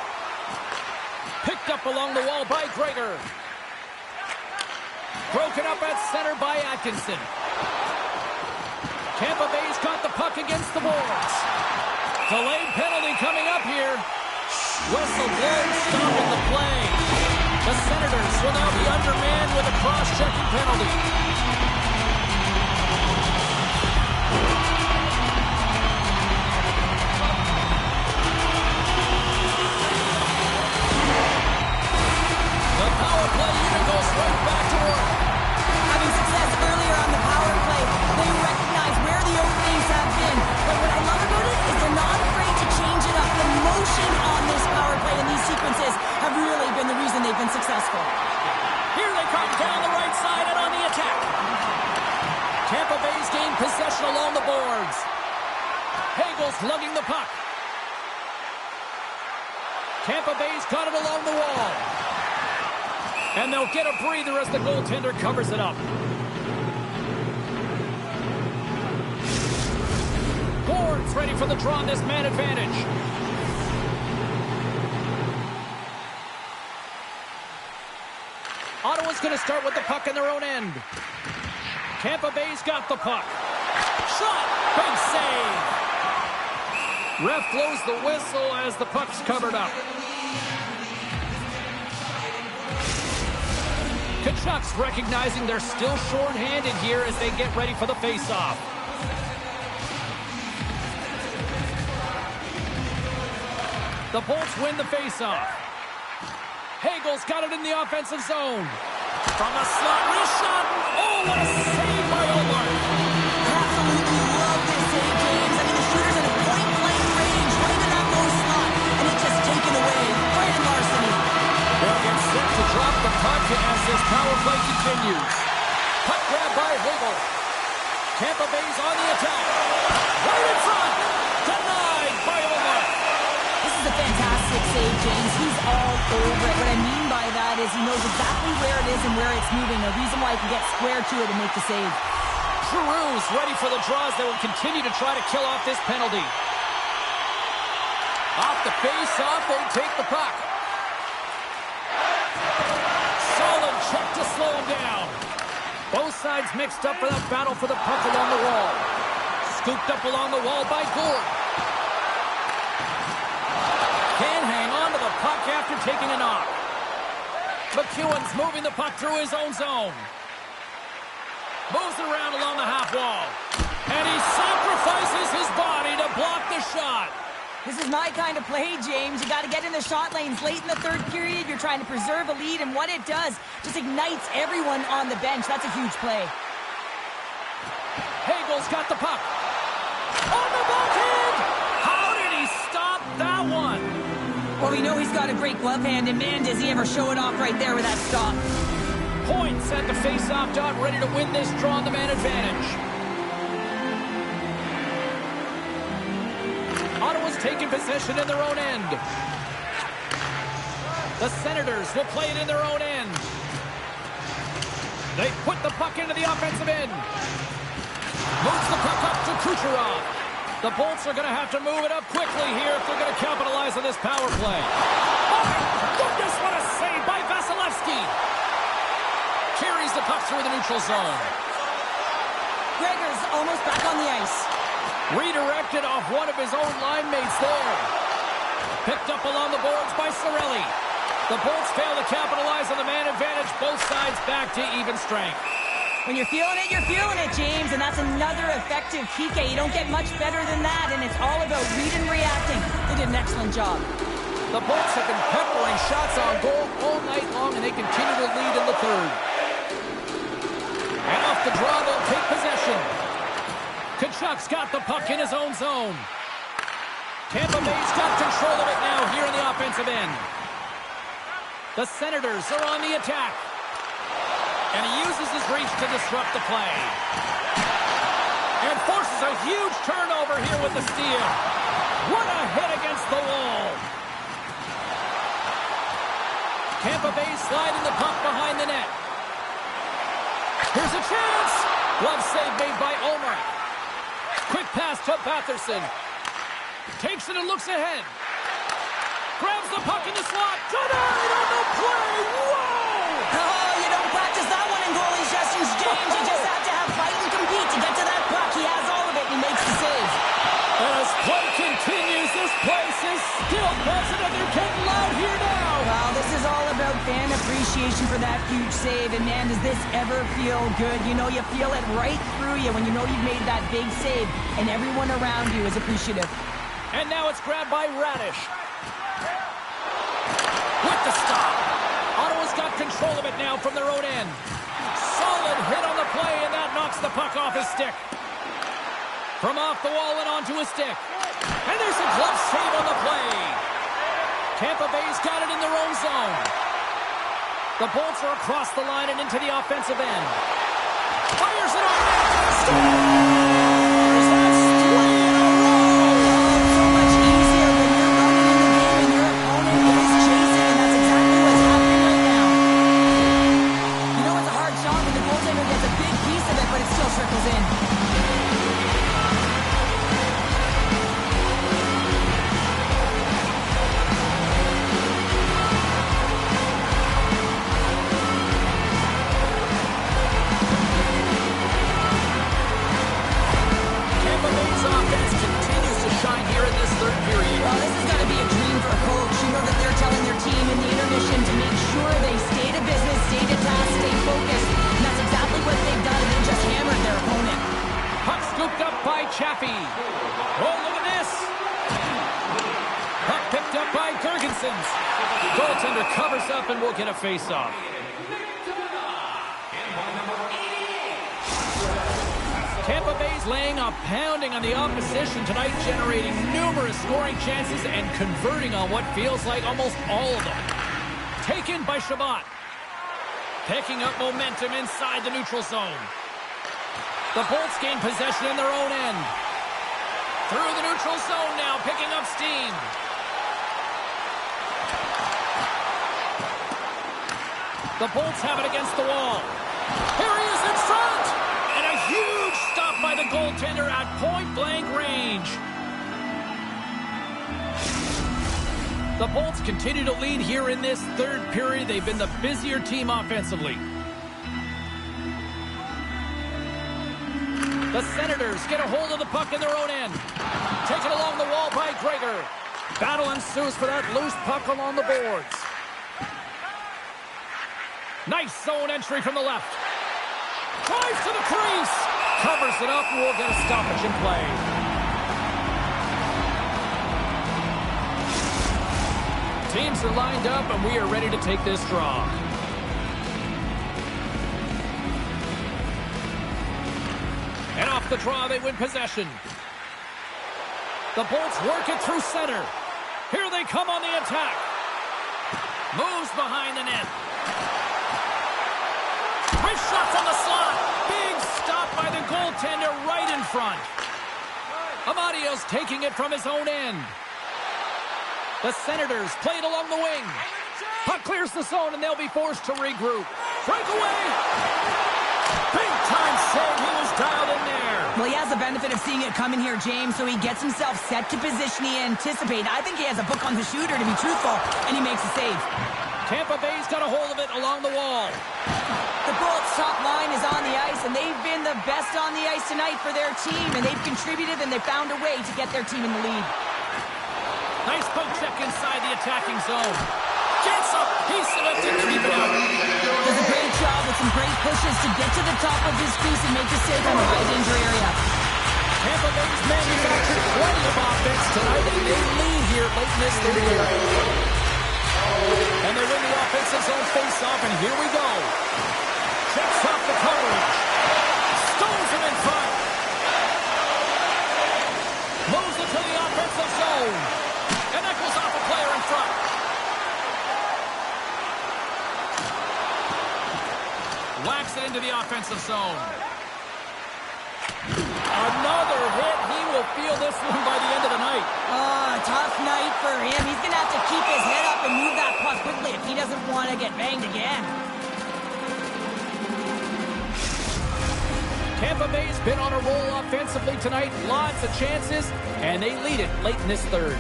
Picked up along the wall by Gregor. Broken up at center by Atkinson. Tampa Bay's got the puck against the boards. Delayed penalty coming up here. Whistle blown, stopping the play. The Senators will now be undermanned with a cross-checking penalty. The power play unit goes right back to work. Having success earlier on the power play, they recognize where the openings have been. But what I love about it is they're not afraid to change it up. The motion on this power play and these sequences have really been the reason they've been successful. Here they come down the right side and on the attack. Tampa Bay's gained possession along the boards. Hagel's lugging the puck. Tampa Bay's got it along the wall. And they'll get a breather as the goaltender covers it up. Boards ready for the draw on this man advantage. Ottawa's going to start with the puck in their own end. Tampa Bay's got the puck. Shot! Big save! Ref blows the whistle as the puck's covered up. Kachuk's recognizing they're still short-handed here as they get ready for the face-off. The Bolts win the face-off. Hagel's got it in the offensive zone. From a slot, wrist shot. Oh, what a save by Omar. Absolutely love this save, James. I mean, the shooter's in a point-blank range, right in that low slot, and it's just taken away. Brand larceny. They'll get set to drop the puck as this power play continues. Puck grab by Hagel. Tampa Bay's on the attack. Right in front. Denied by Omar. This is a fantastic save, James. He's all over it. What I mean by that is he knows exactly where it is and where it's moving. A reason why he can get square to it and make the save. Giroux's ready for the draws that will continue to try to kill off this penalty. Off the face-off, they take the puck. Solid check to slow him down. Both sides mixed up for that battle for the puck along the wall. Scooped up along the wall by Gould. Can't hang on to the puck after taking a knock. McEwen's moving the puck through his own zone. Moves it around along the half wall. And he sacrifices his body to block the shot. This is my kind of play, James. You got to get in the shot lanes late in the third period. You're trying to preserve a lead, and what it does just ignites everyone on the bench. That's a huge play. Hagel's got the puck. On the backhand! How did he stop that one? Well, we know he's got a great glove hand, and man, does he ever show it off right there with that stop. Points at the face-off dot, ready to win this draw on the man advantage. Ottawa's taking possession in their own end. The Senators will play it in their own end. They put the puck into the offensive end. Moves the puck up to Kucherov. The Bolts are going to have to move it up quickly here if they're going to capitalize on this power play. Oh my goodness, what a save by Vasilevsky. Carries the puck through the neutral zone. Gregor's almost back on the ice. Redirected off one of his own line mates there. Picked up along the boards by Cirelli. The Bolts fail to capitalize on the man advantage. Both sides back to even strength. When you're feeling it, James, and that's another effective PK. You don't get much better than that, and it's all about reading and reacting. They did an excellent job. The Bolts have been peppering shots on goal all night long, and they continue to lead in the third. And off the draw, they'll take possession. Tkachuk's got the puck in his own zone. Tampa Bay's got control of it now here in the offensive end. The Senators are on the attack. And he uses his reach to disrupt the play. And forces a huge turnover here with the steal. What a hit against the wall. Tampa Bay sliding the puck behind the net. Here's a chance. Glove save made by Omar. Quick pass to Batherson. Takes it and looks ahead. Grabs the puck in the slot. Denied on the play. Whoa! Oh, you don't practice that one in goalie sessions, James. You just have to have fight and compete to get to that puck. He has all of it, and he makes the save. And as play continues, this place is still buzzing, and they're getting loud here now. Well, this is all about fan appreciation for that huge save. And, man, does this ever feel good? You know, you feel it right through you when you know you've made that big save, and everyone around you is appreciative. And now it's grabbed by Radish. With the stop. Ottawa's got control of it now from their own end. Solid hit on the play, and that knocks the puck off his stick. From off the wall and onto his stick. And there's a glove save on the play. Tampa Bay's got it in their own zone. The Bolts are across the line and into the offensive end. Fires it on net. Scores! That's 3 in a row. So much easier when you're running in the game and your opponent is chasing, and that's exactly what's happening right now. You know it's a hard shot when the goaltender gets a big piece of it, but it still circles in. Well, this is going to be a dream for a coach. You know that they're telling their team in the intermission to make sure they stay to business, stay to task, stay focused. And that's exactly what they've done. They just hammered their opponent. Puck scooped up by Chaffee. Oh, look at this. Puck picked up by Gergensons. Goaltender covers up and will get a face-off. Tampa Bay's laying a pounding on the opposition tonight, generating numerous scoring chances and converting on what feels like almost all of them. Taken by Shabbat. Picking up momentum inside the neutral zone. The Bolts gain possession in their own end. Through the neutral zone now, picking up steam. The Bolts have it against the wall. Here he is in front! And a huge stop by the goaltender at point-blank range. The Bolts continue to lead here in this third period. They've been the busier team offensively. The Senators get a hold of the puck in their own end. Taken along the wall by Gregor. Battle ensues for that loose puck along the boards. Nice zone entry from the left. Drives to the crease. Covers it up and we'll get a stoppage in play. Teams are lined up and we are ready to take this draw. And off the draw, they win possession. The Bolts work it through center. Here they come on the attack. Moves behind the net. Wrist shot from the slot. Big stop by the goaltender right in front. Amadio's taking it from his own end. The Senators play it along the wing. Puck clears the zone and they'll be forced to regroup. Breakaway. Big time save. He was dialed in there. Well, he has the benefit of seeing it coming here, James, so he gets himself set to position he anticipated. I think he has a book on the shooter, to be truthful, and he makes a save. Tampa Bay's got a hold of it along the wall. The Bolts' top line is on the ice, and they've been the best on the ice tonight for their team, and they've contributed, and they've found a way to get their team in the lead. Nice poke check inside the attacking zone. Gets a piece of it to keep it out. Does a great job with some great pushes to get to the top of his crease and make the save from a high-danger area. Tampa Bay's manufactured plenty of offense tonight, and they lead here late in this third period. And they win the offensive zone face-off, and here we go. Checks off the coverage. Stones him in front. Moves it to the offensive zone. And that goes off a player in front. Whacks it into the offensive zone. Another hit. He will feel this one by the end of the night. Tough night for him. He's going to have to keep his head up and move that puck quickly if he doesn't want to get banged again. Tampa Bay's been on a roll offensively tonight. Lots of chances, and they lead it late in this third.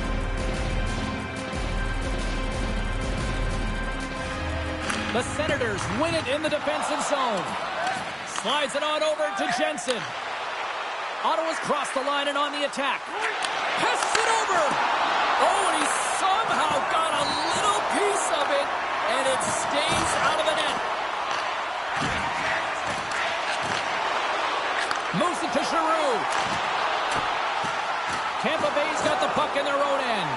The Senators win it in the defensive zone. Slides it on over to Jensen. Ottawa's crossed the line and on the attack. Pests it over. Oh, and he somehow got a little piece of it, and it stays out of the net. Moves it to Giroux. Tampa Bay's got the puck in their own end.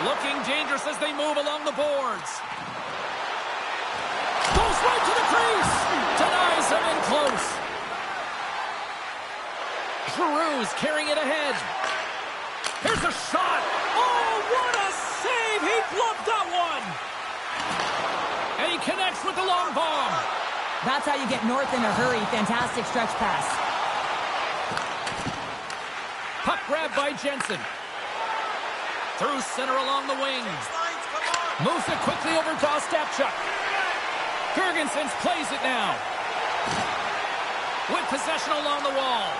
Looking dangerous as they move along the boards. Goes right to the crease. Denies him in close. Giroux's carrying it ahead. Here's a shot. Oh, what a save. He gloved that one. And he connects with the long bomb. That's how you get north in a hurry. Fantastic stretch pass. Puck grab by Jensen. Through center along the wings. Moves it quickly over to Ostapchuk. Girgensons plays it now. With possession along the wall.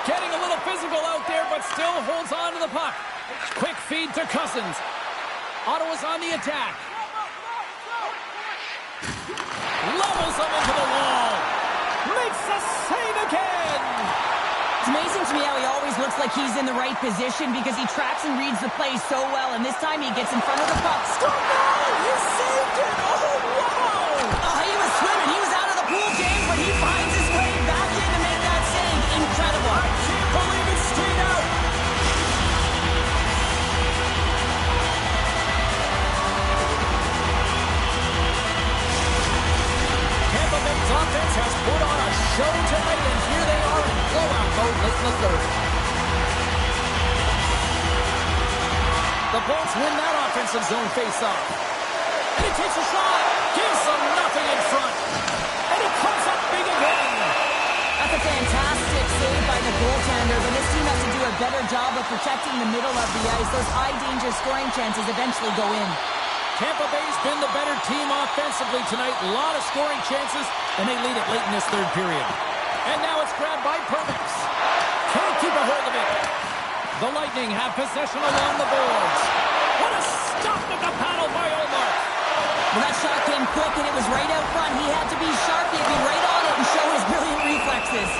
Getting a little physical out there, but still holds on to the puck. Quick feed to Cousins. Ottawa's on the attack. Levels him into the wall. Makes the save again. It's amazing to me how he always looks like he's in the right position because he tracks and reads the play so well, and this time he gets in front of the puck. Oh, no! He saved it! Oh, wow! He was swimming. He was out of the pool, James, but he finds his way back in to make that save. Incredible. I can't believe it stayed out. Tampa Bay's offense has put on a show tonight, and here they are in blowout mode late in the third. The Bolts win that offensive zone face-off. And he takes a shot. Gives them nothing in front. And he comes up big again. That's a fantastic save by the goaltender, but this team has to do a better job of protecting the middle of the ice. Those high-danger scoring chances eventually go in. Tampa Bay's been the better team offensively tonight. A lot of scoring chances, and they lead it late in this third period. And now it's grabbed by Pervix. Can't keep a hold of it. The Lightning have possession along the boards. What a stop with the paddle by Omar. Well, that shot came quick, and it was right out front. He had to be sharp. He had to be right on it and show his brilliant reflexes.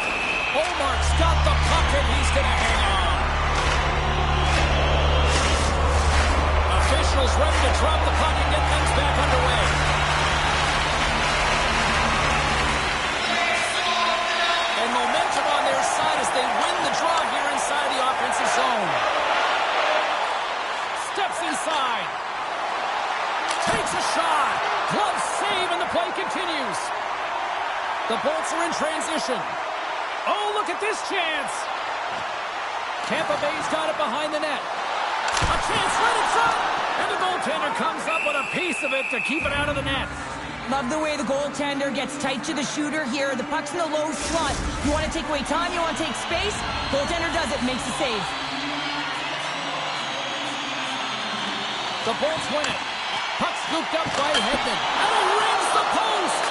The Bolts are in transition. Oh, look at this chance. Tampa Bay's got it behind the net. A chance right in front. And the goaltender comes up with a piece of it to keep it out of the net. Love the way the goaltender gets tight to the shooter here. The puck's in the low slot. You want to take away time, you want to take space. Goaltender does it, makes the save. The Bolts win it. Puck scooped up by Hedman. And it rings the post.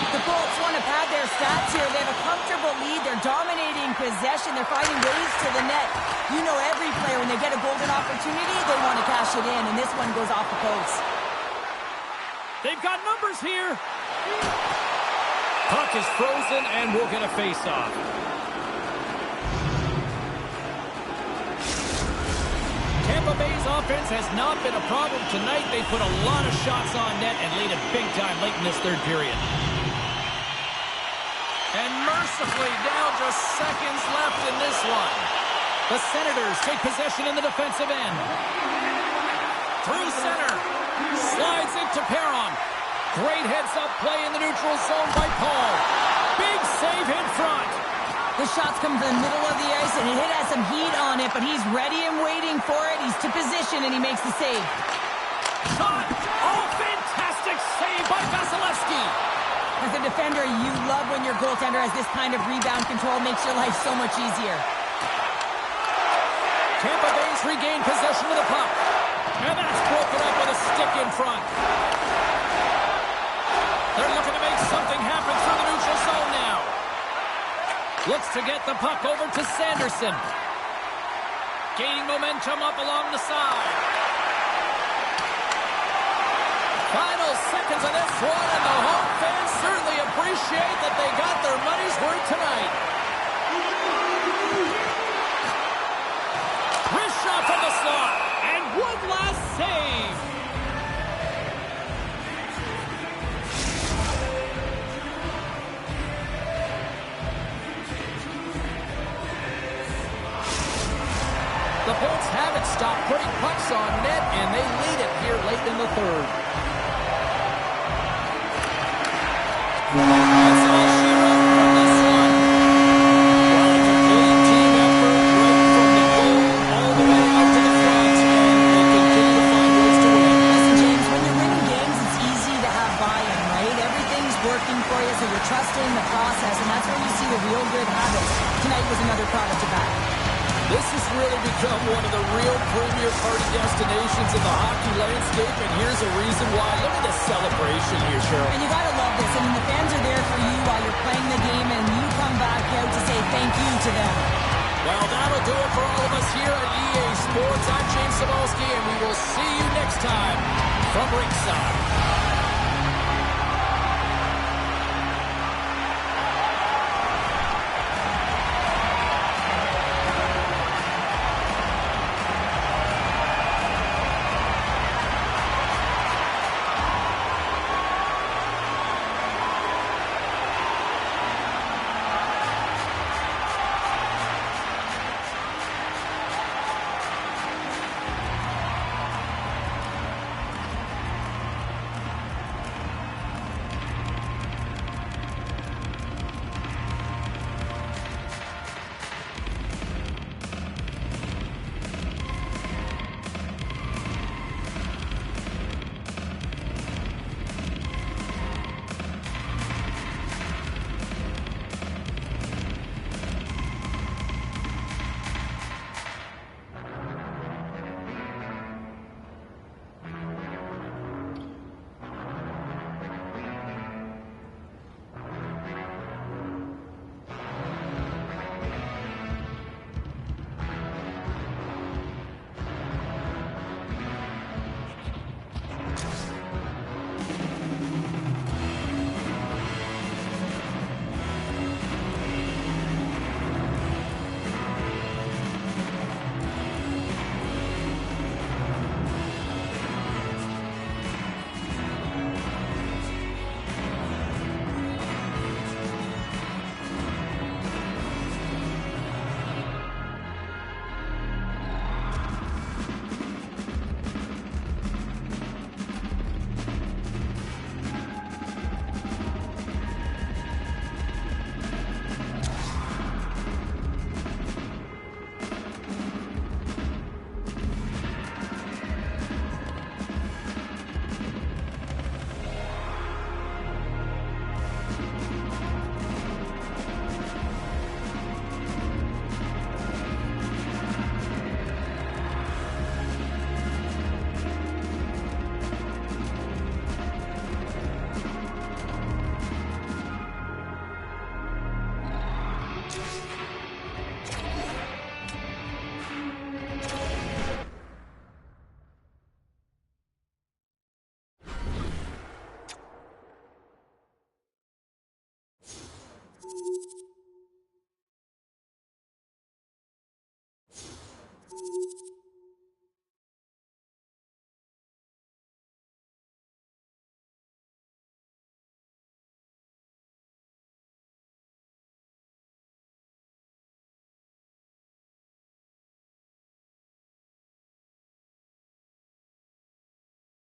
The Bolts want to pad their stats here. They have a comfortable lead. They're dominating possession. They're finding ways to the net. You know every player, when they get a golden opportunity, they want to cash it in. And this one goes off the post. They've got numbers here. Puck is frozen and we'll get a face-off. Tampa Bay's offense has not been a problem tonight. They put a lot of shots on net and lead it big time late in this third period. And mercifully down just seconds left in this one. The Senators take possession in the defensive end. Through center. Slides it to Perron. Great heads-up play in the neutral zone by Paul. Big save in front. The shots come from the middle of the ice, and it has some heat on it, but he's ready and waiting for it. He's to position, and he makes the save. Shot! Oh, fantastic save by Vasilevsky. As a defender, you love when your goaltender has this kind of rebound control. Makes your life so much easier. Tampa Bay's regained possession of the puck. And that's broken up with a stick in front. They're looking to make something happen through the neutral zone now. Looks to get the puck over to Sanderson. Gaining momentum up along the side. Final seconds of this one, and the home fans certainly appreciate that they got their money's worth tonight. Wrist shot from the slot. And one last save. The Bolts haven't stopped putting pucks on net, and they lead it here late in the third. That's all she wrote from this one. Well, a complete team effort right from the goal all the way out to the front, and they continue to find ways to win. Listen, James, when you're winning games, it's easy to have buy-in, right? Everything's working for you, so you're trusting the process, and that's where you see the real good habits. Tonight was another product of that. This has really become one of the real premier party destinations in the hockey landscape, and here's a reason why. Look at the celebration here, Cheryl. And you gotta love this. I mean, the fans are there for you while you're playing the game, and you come back out to say thank you to them. Well, that'll do it for all of us here at EA Sports. I'm James Cebulski, and we will see you next time from ringside.